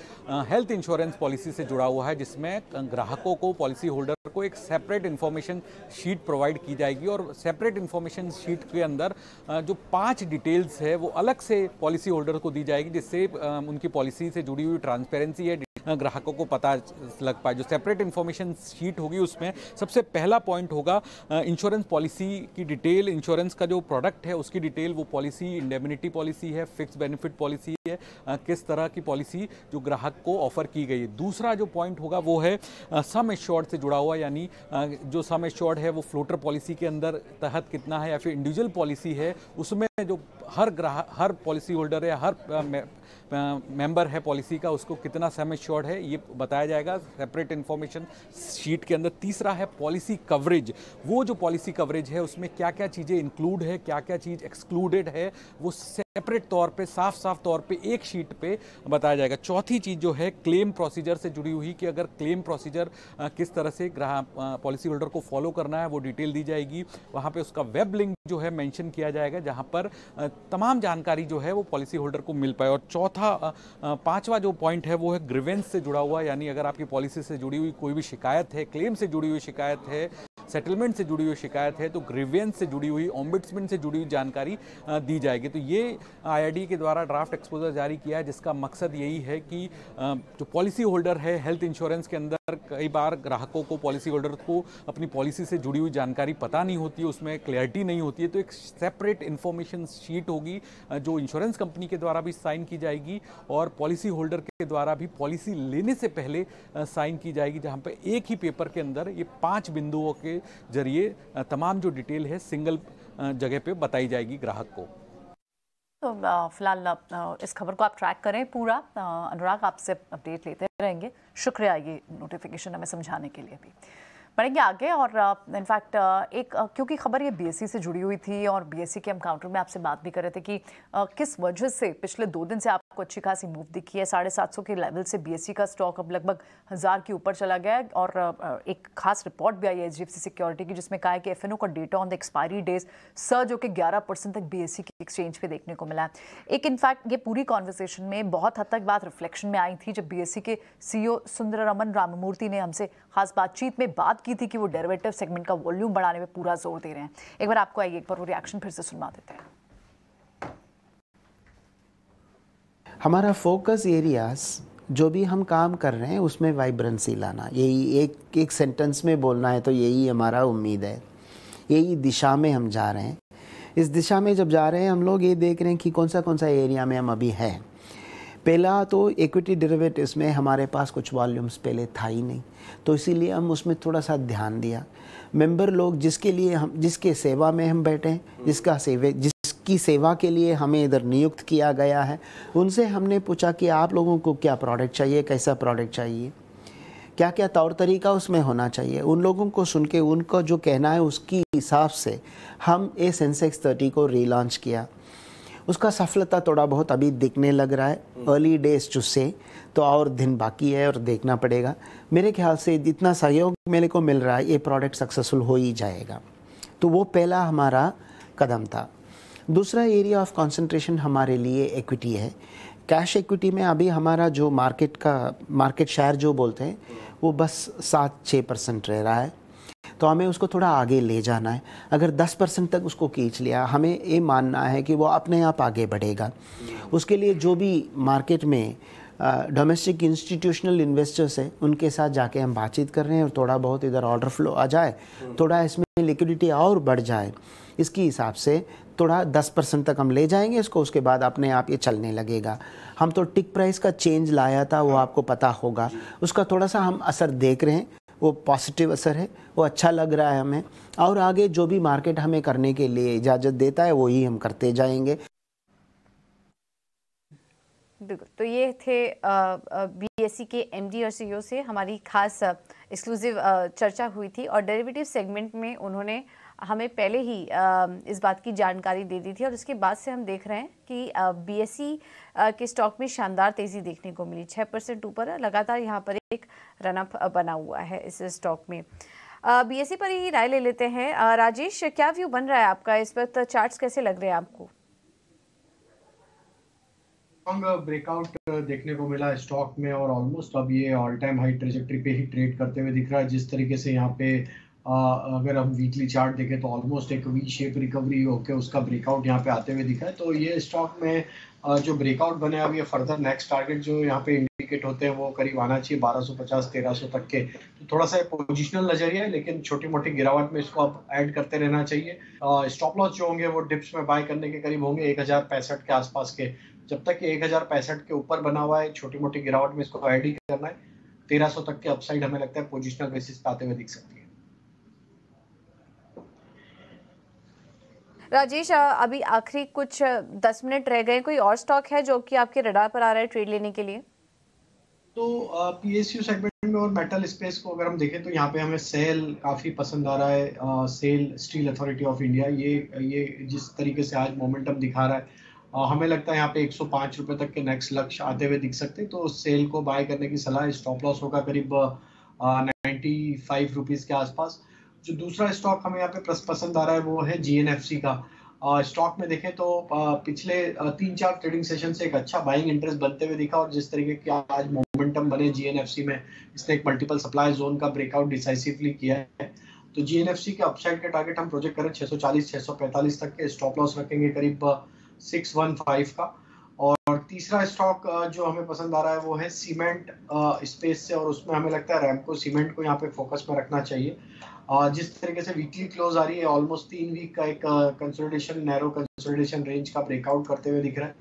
हेल्थ इंश्योरेंस पॉलिसी से जुड़ा हुआ है, जिसमें ग्राहकों को, पॉलिसी होल्डर को एक सेपरेट इन्फॉर्मेशन शीट प्रोवाइड की जाएगी, और सेपरेट इन्फॉर्मेशन शीट के अंदर जो 5 डिटेल्स है वो अलग से पॉलिसी होल्डर को दी जाएगी, जिससे उनकी पॉलिसी से जुड़ी हुई ट्रांसपेरेंसी है, ग्राहकों को पता लग पाए। जो सेपरेट इन्फॉर्मेशन शीट होगी उसमें सबसे पहला पॉइंट होगा इंश्योरेंस पॉलिसी की डिटेल, इंश्योरेंस का जो प्रोडक्ट है उसकी डिटेल, वो पॉलिसी इंडेमनिटी पॉलिसी है, फिक्स बेनिफिट पॉलिसी है है, किस तरह की पॉलिसी जो ग्राहक को ऑफर की गई है। दूसरा जो पॉइंट होगा वो है सम एश्योर्ड से जुड़ा हुआ, यानी जो सम एश्योर्ड है वो फ्लोटर पॉलिसी के अंदर तहत कितना है या फिर इंडिविजुअल पॉलिसी है, उसमें जो हर पॉलिसी होल्डर है, हर मेंबर है पॉलिसी का, उसको कितना सम एश्योर्ड है ये बताया जाएगा सेपरेट इन्फॉर्मेशन शीट के अंदर। तीसरा है पॉलिसी कवरेज, वो जो पॉलिसी कवरेज है उसमें क्या क्या चीज़ें इंक्लूड है, क्या क्या चीज़ एक्सक्लूडेड है, वो सेपरेट तौर पे साफ तौर पे एक शीट पे बताया जाएगा। चौथी चीज़ जो है क्लेम प्रोसीजर से जुड़ी हुई, कि अगर क्लेम प्रोसीजर किस तरह से ग्राहक पॉलिसी होल्डर को फॉलो करना है वो डिटेल दी जाएगी। वहाँ पे उसका वेब लिंक जो है मेंशन किया जाएगा, जहाँ पर तमाम जानकारी जो है वो पॉलिसी होल्डर को मिल पाए। और पांचवा जो पॉइंट है वो है ग्रीवेंस से जुड़ा हुआ, यानी अगर आपकी पॉलिसी से जुड़ी हुई कोई भी शिकायत है, क्लेम से जुड़ी हुई शिकायत है, सेटलमेंट से जुड़ी हुई शिकायत है, तो ग्रीवेंस से जुड़ी हुई, ओम्बुड्समैन से जुड़ी हुई जानकारी दी जाएगी। तो ये IRD के द्वारा ड्राफ्ट एक्सपोजर जारी किया है, जिसका मकसद यही है कि जो पॉलिसी होल्डर है हेल्थ इंश्योरेंस के अंदर, कई बार ग्राहकों को, पॉलिसी होल्डर को अपनी पॉलिसी से जुड़ी हुई जानकारी पता नहीं होती है, उसमें क्लैरिटी नहीं होती है, तो एक सेपरेट इन्फॉर्मेशन शीट होगी जो इंश्योरेंस कंपनी के द्वारा भी साइन की जाएगी और पॉलिसी होल्डर के द्वारा भी पॉलिसी लेने से पहले साइन की जाएगी, जहाँ पे एक ही पेपर के अंदर ये 5 बिंदुओं के जरिए तमाम जो डिटेल है सिंगल जगह पे बताई जाएगी ग्राहक को। तो फिलहाल इस खबर को आप ट्रैक करें पूरा। अनुराग आपसे अपडेट लेते रहेंगे। शुक्रिया ये नोटिफिकेशन हमें समझाने के लिए भी। बढ़ेंगे आगे और इनफैक्ट क्योंकि खबर ये BSE से जुड़ी हुई थी और BSE के हम काउंटर में आपसे बात भी कर रहे थे कि किस वजह से पिछले 2 दिन से आपको अच्छी खासी मूव दिखी है। 750 के लेवल से BSE का स्टॉक अब लगभग 1000 के ऊपर चला गया है। और एक खास रिपोर्ट भी आई है HDFC सिक्योरिटी की, जिसमें कहा है कि FNO का data on the expiry days surge होकर 11% तक BSE की एक्सचेंज पे देखने को मिला है। एक इनफैक्ट ये पूरी कॉन्वर्सेशन में बहुत हद तक बात रिफ्लेक्शन में आई थी जब BSE के CEO सुंदररामन राममूर्ति ने हमसे खास बातचीत में बात की थी कि वो डेरिवेटिव सेगमेंट का वॉल्यूम बढ़ाने में पूरा जोर दे रहे हैं। एक बार आपको आइए, एक बार वो रिएक्शन फिर से सुनवा देते हैं। हमारा फोकस एरियाज जो भी हम काम कर रहे हैं उसमें वाइब्रेंसी लाना, यही एक सेंटेंस में बोलना है तो यही हमारा उम्मीद है, यही दिशा में हम जा रहे हैं। इस दिशा में जब जा रहे हैं हम लोग ये देख रहे हैं कि कौन सा एरिया में हम अभी हैं। पहला तो इक्विटी डेरिवेटिव्स में हमारे पास कुछ वॉल्यूम्स पहले था ही नहीं, तो इसीलिए हम उसमें थोड़ा सा ध्यान दिया। मेंबर लोग जिसके सेवा में हम बैठे हैं, जिसकी सेवा के लिए हमें इधर नियुक्त किया गया है, उनसे हमने पूछा कि आप लोगों को क्या प्रोडक्ट चाहिए, कैसा प्रोडक्ट चाहिए, क्या क्या तौर तरीका उसमें होना चाहिए। उन लोगों को सुन के उनको जो कहना है उसकी हिसाब से हम सेंसेक्स 30 को रीलॉन्च किया। उसका सफलता थोड़ा बहुत अभी दिखने लग रहा है, अर्ली डेज से, तो और दिन बाकी है और देखना पड़ेगा। मेरे ख्याल से जितना सहयोग मेरे को मिल रहा है ये प्रोडक्ट सक्सेसफुल हो ही जाएगा। तो वो पहला हमारा कदम था। दूसरा एरिया ऑफ कंसंट्रेशन हमारे लिए इक्विटी है। कैश इक्विटी में अभी हमारा जो मार्केट शेयर जो बोलते हैं वो बस 7-6% रह रहा है, तो हमें उसको थोड़ा आगे ले जाना है। अगर 10% तक उसको खींच लिया, हमें ये मानना है कि वो अपने आप आगे बढ़ेगा। उसके लिए जो भी मार्केट में डोमेस्टिक इंस्टीट्यूशनल इन्वेस्टर्स है उनके साथ जाके हम बातचीत कर रहे हैं और थोड़ा बहुत इधर ऑर्डर फ्लो आ जाए, थोड़ा इसमें लिक्विडिटी और बढ़ जाए, इसके हिसाब से थोड़ा 10% तक हम ले जाएंगे इसको। उसके बाद अपने आप ये चलने लगेगा। हम तो टिक प्राइस का चेंज लाया था, वो आपको पता होगा, उसका थोड़ा सा हम असर देख रहे हैं, वो पॉजिटिव असर है, वो अच्छा लग रहा है हमें। और आगे जो भी मार्केट हमें करने के लिए इजाज़त देता है वही हम करते जाएंगे। बिल्कुल, तो ये थे BSE के MD और CEO से हमारी खास एक्सक्लूसिव चर्चा हुई थी। और डेरिवेटिव सेगमेंट में उन्होंने हमें पहले ही इस बात की जानकारी दे दी थी और उसके बाद से हम देख रहे हैं कि BSE के स्टॉक में शानदार तेज़ी देखने को मिली। 6% ऊपर लगातार यहाँ पर एक रनअप बना हुआ है इस स्टॉक में। BSE पर ही राय ले लेते हैं। राजेश, क्या व्यू बन रहा है आपका इस वक्त? चार्ट्स कैसे लग रहे हैं आपको? ब्रेकआउट देखने को मिला स्टॉक में और ऑलमोस्ट अब ये ऑल टाइम हाई ट्रेजेक्टरी पे ही ट्रेड करते हुए दिख रहा है। जिस तरीके से यहाँ पे अगर हम वीकली चार्ट देखें तो ऑलमोस्ट एक वी शेप रिकवरी होकर उसका ब्रेकआउट यहाँ पे आते हुए दिखा है। तो ये स्टॉक में जो ब्रेकआउट बने अब ये फर्दर नेक्स्ट टारगेट जो यहाँ पे इंडिकेट होते हैं वो करीब आना चाहिए 1250-1300 तक के। तो थोड़ा सा पोजिशनल नजरिया है, लेकिन छोटी मोटी गिरावट में इसको अब ऐड करते रहना चाहिए। स्टॉप लॉस जो होंगे वो डिप्स में बाय करने के करीब होंगे 1065 के आसपास के। जब तक कि 1065 के ऊपर बना हुआ है, छोटी मोटी गिरावट में इसको ऐड ही करना है। 1300 तक के अपसाइड हमें लगता है पोजिशनल बेसिस पे आते हुए दिख सकती है। राजेश, अभी आखिरी कुछ 10 मिनट रह गए, कोई और स्टॉक है जो कि आपके रडार पर आ रहा है ट्रेड लेने के लिए? तो पीएसयू सेगमेंट में और मेटल स्पेस को अगर हम देखें तो यहाँ पे हमें सेल काफ़ी पसंद आ रहा है। SAIL Steel Authority of India, ये जिस तरीके से आज मोमेंटम दिखा रहा है, हमें लगता है यहाँ पे 105 रुपए तक के नेक्स्ट लक्ष्य आते हुए दिख सकते हैं। तो सेल को बाय करने की सलाह। स्टॉप लॉस होगा करीब 95 रुपीज़ के आसपास। जो दूसरा स्टॉक हमें यहाँ पे पसंद आ रहा है वो है जीएनएफसी का। स्टॉक में देखें तो पिछले 3-4 ट्रेडिंग सेशन से एक अच्छा बाइंग इंटरेस्ट बनते हुए दिखा, और जिस तरीके की आज मोमेंटम बने जीएनएफसी में, इसने एक मल्टीपल सप्लाई जोन का ब्रेकआउट डिसाइसिवली किया है। तो जीएनएफसी के अपसाइड के टारगेट हम प्रोजेक्ट करें 640-645 तक के। स्टॉप लॉस रखेंगे करीब 615 का। और तीसरा स्टॉक जो हमें पसंद आ रहा है वो है सीमेंट स्पेस से, और उसमें हमें लगता है रैमको सीमेंट को यहाँ पे फोकस में रखना चाहिए। जिस तरीके से वीकली क्लोज आ रही है, ऑलमोस्ट 3 वीक का एक कंसोलिडेशन, नैरो कंसोलिडेशन रेंज का ब्रेकआउट करते हुए दिख रहा है,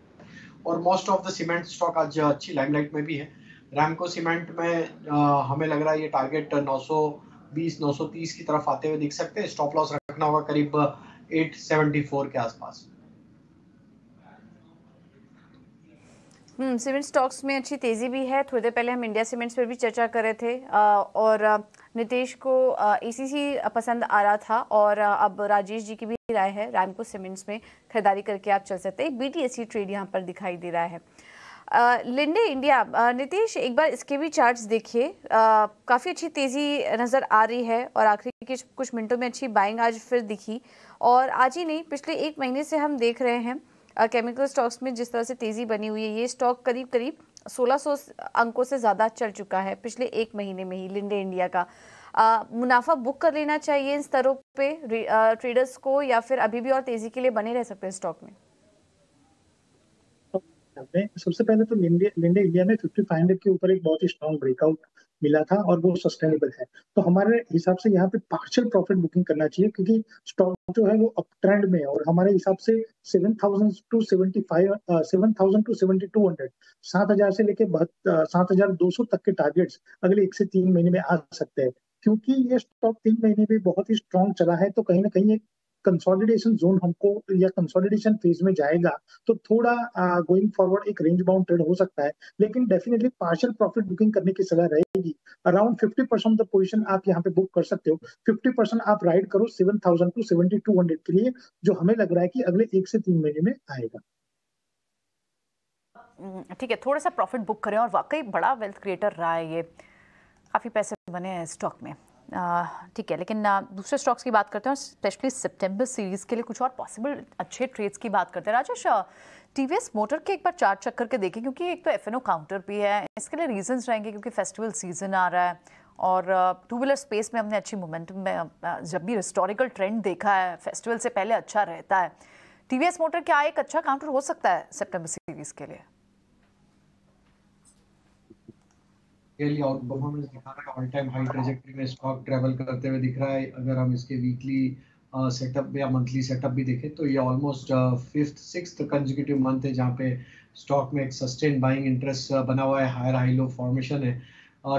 और most of the cement stock आज अच्छी लाइमलाइट में भी है। रैमको सीमेंट में हमें लग रहा है ये टारगेट 920-930 की तरफ आते हुए दिख सकते हैं। स्टॉप लॉस रखना होगा करीब 874 के आसपास। सीमेंट स्टॉक्स में अच्छी तेजी भी है। थोड़ी देर पहले हम इंडिया सीमेंट्स पर भी चर्चा कर रहे थे, और नितेश को एसीसी पसंद आ रहा था, और अब राजेश जी की भी राय है रैमको सीमेंट्स में खरीदारी करके आप चल सकते हैं। बीटीएससी ट्रेड यहाँ पर दिखाई दे रहा है। लिंडे इंडिया, नितेश एक बार इसके भी चार्ट्स देखिए, काफ़ी अच्छी तेज़ी नज़र आ रही है, और आखिरी के कुछ मिनटों में अच्छी बाइंग आज फिर दिखी। और आज ही नहीं, पिछले 1 महीने से हम देख रहे हैं केमिकल स्टॉक्स में जिस तरह से तेज़ी बनी हुई है। ये स्टॉक करीब 1600 अंकों से ज़्यादा चल चुका है पिछले 1 महीने में ही लिंडे इंडिया का। मुनाफा बुक कर लेना चाहिए इन स्तरों पे ट्रेडर्स को, या फिर अभी भी और तेज़ी के लिए बने रह सकते हैं स्टॉक में? सबसे पहले तो लिंडे इंडिया में 5500 के ऊपर एक बहुत ही स्ट्रॉन्ग ब्रेकआउट मिला था, और वो सस्टेनेबल है। तो हमारे हिसाब से यहाँ पे पार्शियल प्रॉफिट बुकिंग करना चाहिए, क्योंकि स्टॉक जो है वो अप ट्रेंड में है, और हमारे हिसाब से 7000 टू 7200, 7000 से लेके 7200 तक के टारगेट्स अगले 1 से 3 महीने में आ सकते हैं। क्योंकि ये स्टॉक 3 महीने में बहुत ही स्ट्रॉन्ग चला है, तो कहीं ना कहीं एक कंसोलिडेशन जोन हमको, या कंसोलिडेशन फेज में जाएगा, तो थोड़ा गोइंग फॉरवर्ड एक रेंज बाउंड ट्रेड हो सकता है। लेकिन डेफिनेटली पार्शियल प्रॉफिट बुकिंग करने की सलाह रहेगी। अराउंड 50% ऑफ द पोजीशन आप यहाँ पे बुक कर सकते हो। 50% आप राइड करो 7000 टू 7200 के लिए, जो हमें लग रहा है कि अगले 1 से 3 महीने में आएगा। ठीक है, थोड़ा सा प्रॉफिट बुक करें, और वाकई बड़ा वेल्थ क्रिएटर रहा है ये, काफ़ी पैसे बने हैं स्टॉक में। ठीक है, लेकिन दूसरे स्टॉक्स की बात करते हैं, स्पेशली सितंबर सीरीज के लिए कुछ और पॉसिबल अच्छे ट्रेड्स की बात करते हैं। राजेश, टीवीएस मोटर के एक बार चार्ट चेक करके देखें, क्योंकि एक तो एफएनओ काउंटर भी है, इसके लिए रीजंस रहेंगे क्योंकि फेस्टिवल सीजन आ रहा है, और टू व्हीलर स्पेस में हमने अच्छी मोमेंटम में जब भी हिस्टोरिकल ट्रेंड देखा है, फेस्टिवल से पहले अच्छा रहता है। टीवीएस मोटर क्या एक अच्छा काउंटर हो सकता है सितंबर सीरीज के लिए? आउट परफॉर्मेंस दिखा रहा है, ऑल टाइम हाई ट्रेजेक्टरी में स्टॉक ट्रेवल करते हुए दिख रहा है। अगर हम इसके वीकली सेटअप या मंथली सेटअप भी देखें तो ये ऑलमोस्ट 5th-6th कंसेक्यूटिव मंथ है जहाँ पे स्टॉक में एक सस्टेन बाइंग इंटरेस्ट बना हुआ है, हायर हाई लो फॉर्मेशन है।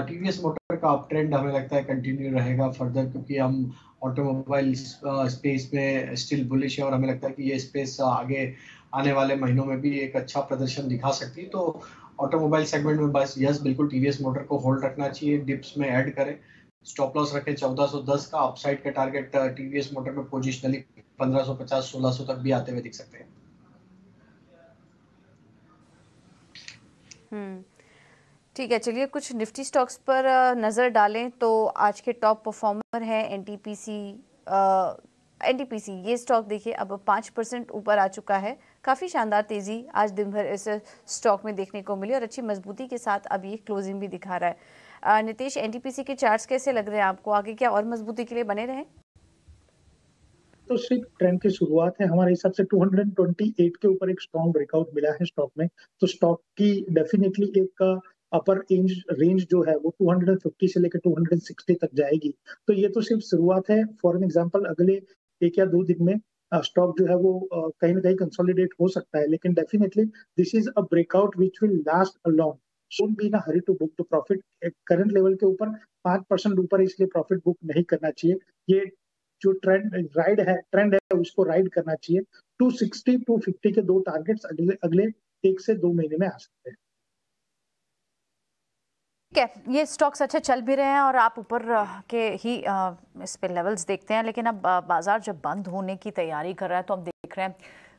टीवीएस मोटर का अप ट्रेंड हमें लगता है कंटिन्यू रहेगा फर्दर, क्योंकि हम ऑटोमोबाइल स्पेस में स्टिल बुलिश है, और हमें लगता है कि ये स्पेस आगे आने वाले महीनों में भी एक अच्छा प्रदर्शन दिखा सकती है। तो ऑटोमोबाइल सेगमेंट में बस यस, बिल्कुल टीवीएस मोटर को होल्ड रखना चाहिए, डिप्स में ऐड करें, स्टॉप लॉस रखें 1410 का। अपसाइड का टारगेट टीवीएस मोटर में पोजिशनली 1550-1600 तक भी आते हुए दिख सकते हैं। ठीक है, चलिए कुछ निफ्टी स्टॉक्स पर नज़र डालें। तो आज के टॉप परफॉर्मर है एनटीपीसी। ये स्टॉक देखिए अब 5% ऊपर आ चुका है। काफ़ी शानदार तेज़ी आज दिन भर इस स्टॉक में देखने को मिली, और अच्छी मजबूती के साथ अब ये क्लोजिंग भी दिखा रहा है। नितेश, एनटीपीसी के चार्ट्स कैसे लग रहे हैं आपको? आगे क्या और मजबूती के लिए बने रहें? तो सिर्फ ट्रेंड की शुरुआत है। हमारे हिसाब से 228 के ऊपर एक स्ट्रॉन्ग ब्रेकआउट मिला है स्टॉक में, तो स्टॉक की डेफिनेटली एक अपर रेंज जो है वो 250 से लेकर 260 तक जाएगी। तो ये तो सिर्फ शुरुआत है। फॉर एन एग्जांपल अगले 1 या 2 दिन में स्टॉक जो है वो कहीं ना कहीं कंसोलिडेट हो सकता है, लेकिन definitely this is a breakout which will last a long. Don't be in a hurry to book the profit. Current level के ऊपर 5% ऊपर, इसलिए प्रॉफिट बुक नहीं करना चाहिए। ये जो ट्रेंड है उसको राइड करना चाहिए। 260 250 के दो टारगेट्स अगले 1 से 2 महीने में आ सकते हैं। ठीक है, ये स्टॉक्स अच्छे चल भी रहे हैं और आप ऊपर के ही इस पे लेवल्स देखते हैं, लेकिन अब बाजार जब बंद होने की तैयारी कर रहा है तो हम देख रहे हैं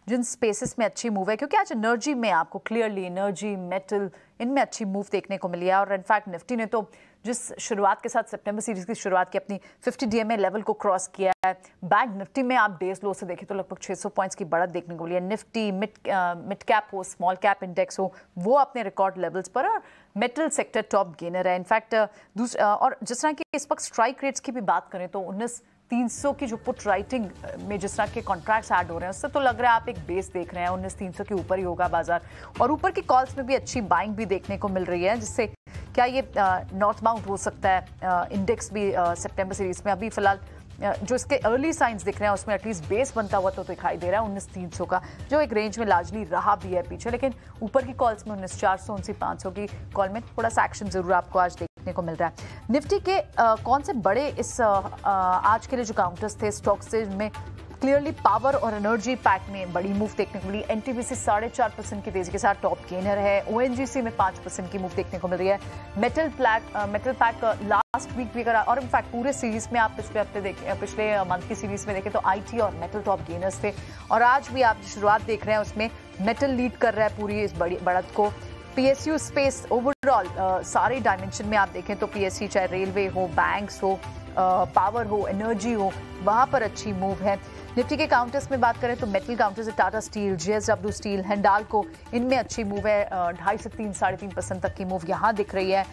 जिन स्पेसेस में अच्छी मूव है, क्योंकि आज एनर्जी में आपको क्लियरली एनर्जी, मेटल, इनमें अच्छी मूव देखने को मिली है। और इनफैक्ट निफ्टी ने तो जिस शुरुआत के साथ सितंबर सीरीज की शुरुआत की, अपनी 50 DMA लेवल को क्रॉस किया है। बैंक निफ्टी में आप डेज लो से देखें तो लगभग 600 पॉइंट्स की बढ़त देखने को मिली है। निफ्टी मिड कैप हो, स्मॉल कैप इंडेक्स हो, वो अपने रिकॉर्ड लेवल्स पर, और मेटल सेक्टर टॉप गेनर है। इनफैक्ट और जिस तरह की इस वक्त स्ट्राइक रेट्स की भी बात करें तो 19,300 की जो पुट राइटिंग में जिस तरह के कॉन्ट्रैक्ट्स ऐड हो रहे हैं, उससे तो लग रहा है आप एक बेस देख रहे हैं। 19,300 के ऊपर ही होगा बाजार, और ऊपर की कॉल्स में भी अच्छी बाइंग भी देखने को मिल रही है, जिससे क्या ये नॉर्थ बाउंड हो सकता है। इंडेक्स भी सितंबर सीरीज में अभी फिलहाल जो इसके अर्ली साइंस दिख रहे हैं उसमें एटलीस्ट बेस बनता हुआ तो दिखाई दे रहा है 19,300 का, जो एक रेंज में लार्जली रहा भी है पीछे। लेकिन ऊपर की कॉल्स में 19,400 19,500 की कॉल में थोड़ा सा एक्शन जरूर आपको आज देखने को मिल रहा है। निफ्टी के कौन से बड़े इस आज के लिए जो काउंटर्स थे स्टॉक्स से, जिनमें क्लियरली पावर और एनर्जी पैक में बड़ी मूव देखने को मिली। एनटीपीसी 4.5% की तेजी के साथ टॉप गेनर है। ओएनजीसी में 5% की मूव देखने को मिल रही है। मेटल पैक लास्ट वीक भी करा, और इनफैक्ट पूरे सीरीज में आप पिछले हफ्ते देखें, पिछले मंथ की सीरीज में देखें तो आईटी और मेटल टॉप गेनर्स थे, और आज भी आप शुरुआत देख रहे हैं उसमें मेटल लीड कर रहा है पूरी इस बड़ी बढ़त को। पीएसयू स्पेस ओवरऑल सारे डायमेंशन में आप देखें तो पीएसयू चाहे रेलवे हो, बैंक्स हो, पावर हो, एनर्जी हो, वहां पर अच्छी मूव है। निफ्टी के काउंटर्स में बात करें तो metal counters Tata steel, JSW steel, Hindalco, इनमें अच्छी मूव है। 2.5 से 3 3.5% तक की मूव यहाँ दिख रही है।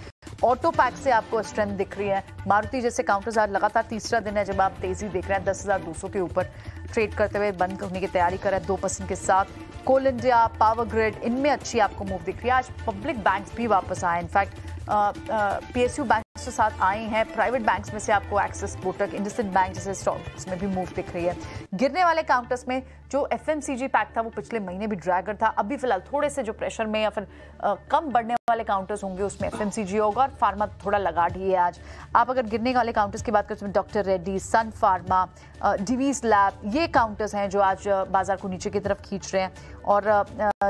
ऑटो पैक से आपको स्ट्रेंथ दिख रही है। मारुति जैसे काउंटर्स आज लगातार तीसरा दिन है जब आप तेजी देख रहे हैं, 10,200 के ऊपर ट्रेड करते हुए बंद होने की तैयारी कर रहा है 2% के साथ। कोल इंडिया, पावर ग्रिड, इनमें अच्छी आपको मूव दिख रही है। आज पब्लिक बैंक्स भी वापस आए, इनफैक्ट पीएसयू बैंक्स के साथ आए हैं। प्राइवेट बैंक्स में से आपको एक्सिस, कोटक, इंडसइंड बैंक जैसे स्टॉक्स में भी मूव दिख रही है। गिरने वाले काउंटर्स में जो एफएमसीजी पैक था वो पिछले महीने भी ड्रैगर था, अभी फिलहाल थोड़े से जो प्रेशर में या फिर कम बढ़ने वाले काउंटर्स होंगे उसमें एफएमसीजी होगा, और फार्मा थोड़ा लगा दी है आज। आप अगर गिरने वाले काउंटर्स की बात करें तो डॉक्टर रेड्डी, सन फार्मा, डिवीज लैब, ये काउंटर्स हैं जो आज बाजार को नीचे की तरफ खींच रहे हैं। और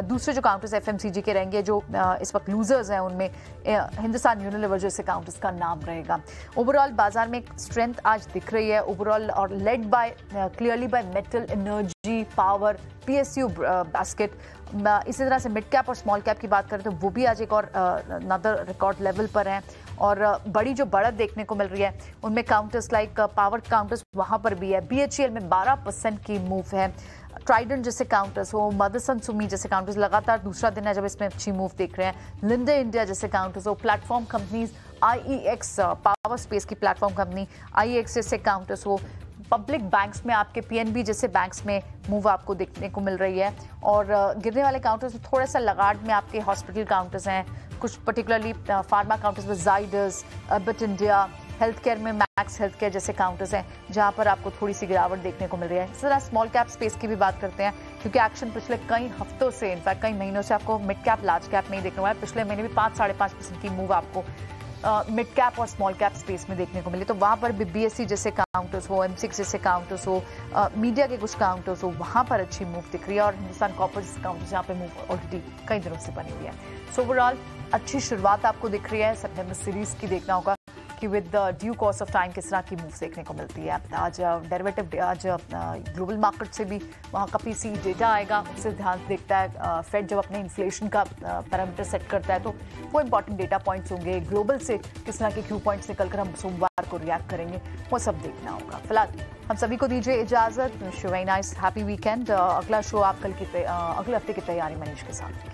दूसरे जो काउंटर्स एफएमसीजी के रहेंगे जो इस वक्त लूजर्स हैं, उनमें हिंदुस्तान यूनिलीवर जैसे काउंटर्स का नाम रहेगा। ओवरऑल बाजार में स्ट्रेंथ आज दिख रही है ओवरऑल, और led by clearly by metal, energy, power, PSU basket. इसी तरह से मिड कैप और स्मॉल कैप की बात करें तो वो भी आज एक और अनदर रिकॉर्ड लेवल पर हैं, और बड़ी जो बढ़त देखने को मिल रही है उनमें काउंटर्स लाइक पावर काउंटर्स वहां पर भी है। बीएचईएल में 12% की मूव है। ट्राइडेंट जैसे काउंटर्स हो, मदरसन सुमी जैसे काउंटर्स लगातार दूसरा दिन है जब इसमें अच्छी मूव देख रहे हैं। लिंडे इंडिया जैसे काउंटर्स हो, platform companies, IEX power space की प्लेटफॉर्म कंपनी, आईईएक्स जैसे काउंटर्स हो। पब्लिक बैंक्स में आपके पीएनबी जैसे बैंक्स में मूव आपको देखने को मिल रही है। और गिरने वाले काउंटर्स में थोड़ा सा लगाड़ में आपके हॉस्पिटल काउंटर्स हैं, कुछ पर्टिकुलरली फार्मा काउंटर्स में जाइडस, अर्बट इंडिया, हेल्थ केयर में मैक्स हेल्थ केयर जैसे काउंटर्स हैं जहां पर आपको थोड़ी सी गिरावट देखने को मिल रही है। इस तरह स्मॉल कैप स्पेस की भी बात करते हैं, क्योंकि एक्शन पिछले कई हफ्तों से, इनफैक्ट कई महीनों से आपको मिड कैप लार्ज कैप में ही देखने को मिला। पिछले महीने भी 5-5.5% की मूव आपको मिड कैप और स्मॉल कैप स्पेस में देखने को मिली। तो वहां पर भी बीएससी जैसे काउंटर्स हो, M6 जैसे काउंटर्स हो, मीडिया के कुछ काउंटर्स हो, वहां पर अच्छी मूव दिख रही है। और हिंदुस्तान कॉपर जैसे काउंटर्स यहाँ पे मूव ऑलरेडी कई दिनों से बनी हुई है। सो ओवरऑल अच्छी शुरुआत आपको दिख रही है। सितंबर सीरीज की देखना होगा कि with due course of time किस तरह की मूव देखने को मिलती है। आज डेरिवेटिव, आज ग्लोबल मार्केट से भी वहाँ का पीसी डेटा आएगा, उससे ध्यान देखता है। फेड जब अपने इन्फ्लेशन का पैरामीटर सेट करता है तो वो इंपॉर्टेंट डेटा पॉइंट्स होंगे। ग्लोबल से किस तरह के क्यू पॉइंट्स निकल कर हम सोमवार को रिएक्ट करेंगे, वो सब देखना होगा। फिलहाल हम सभी को दीजिए इजाजत। Wish you very nice happy weekend. अगला शो आप अगले हफ्ते की तैयारी मनीष के साथ।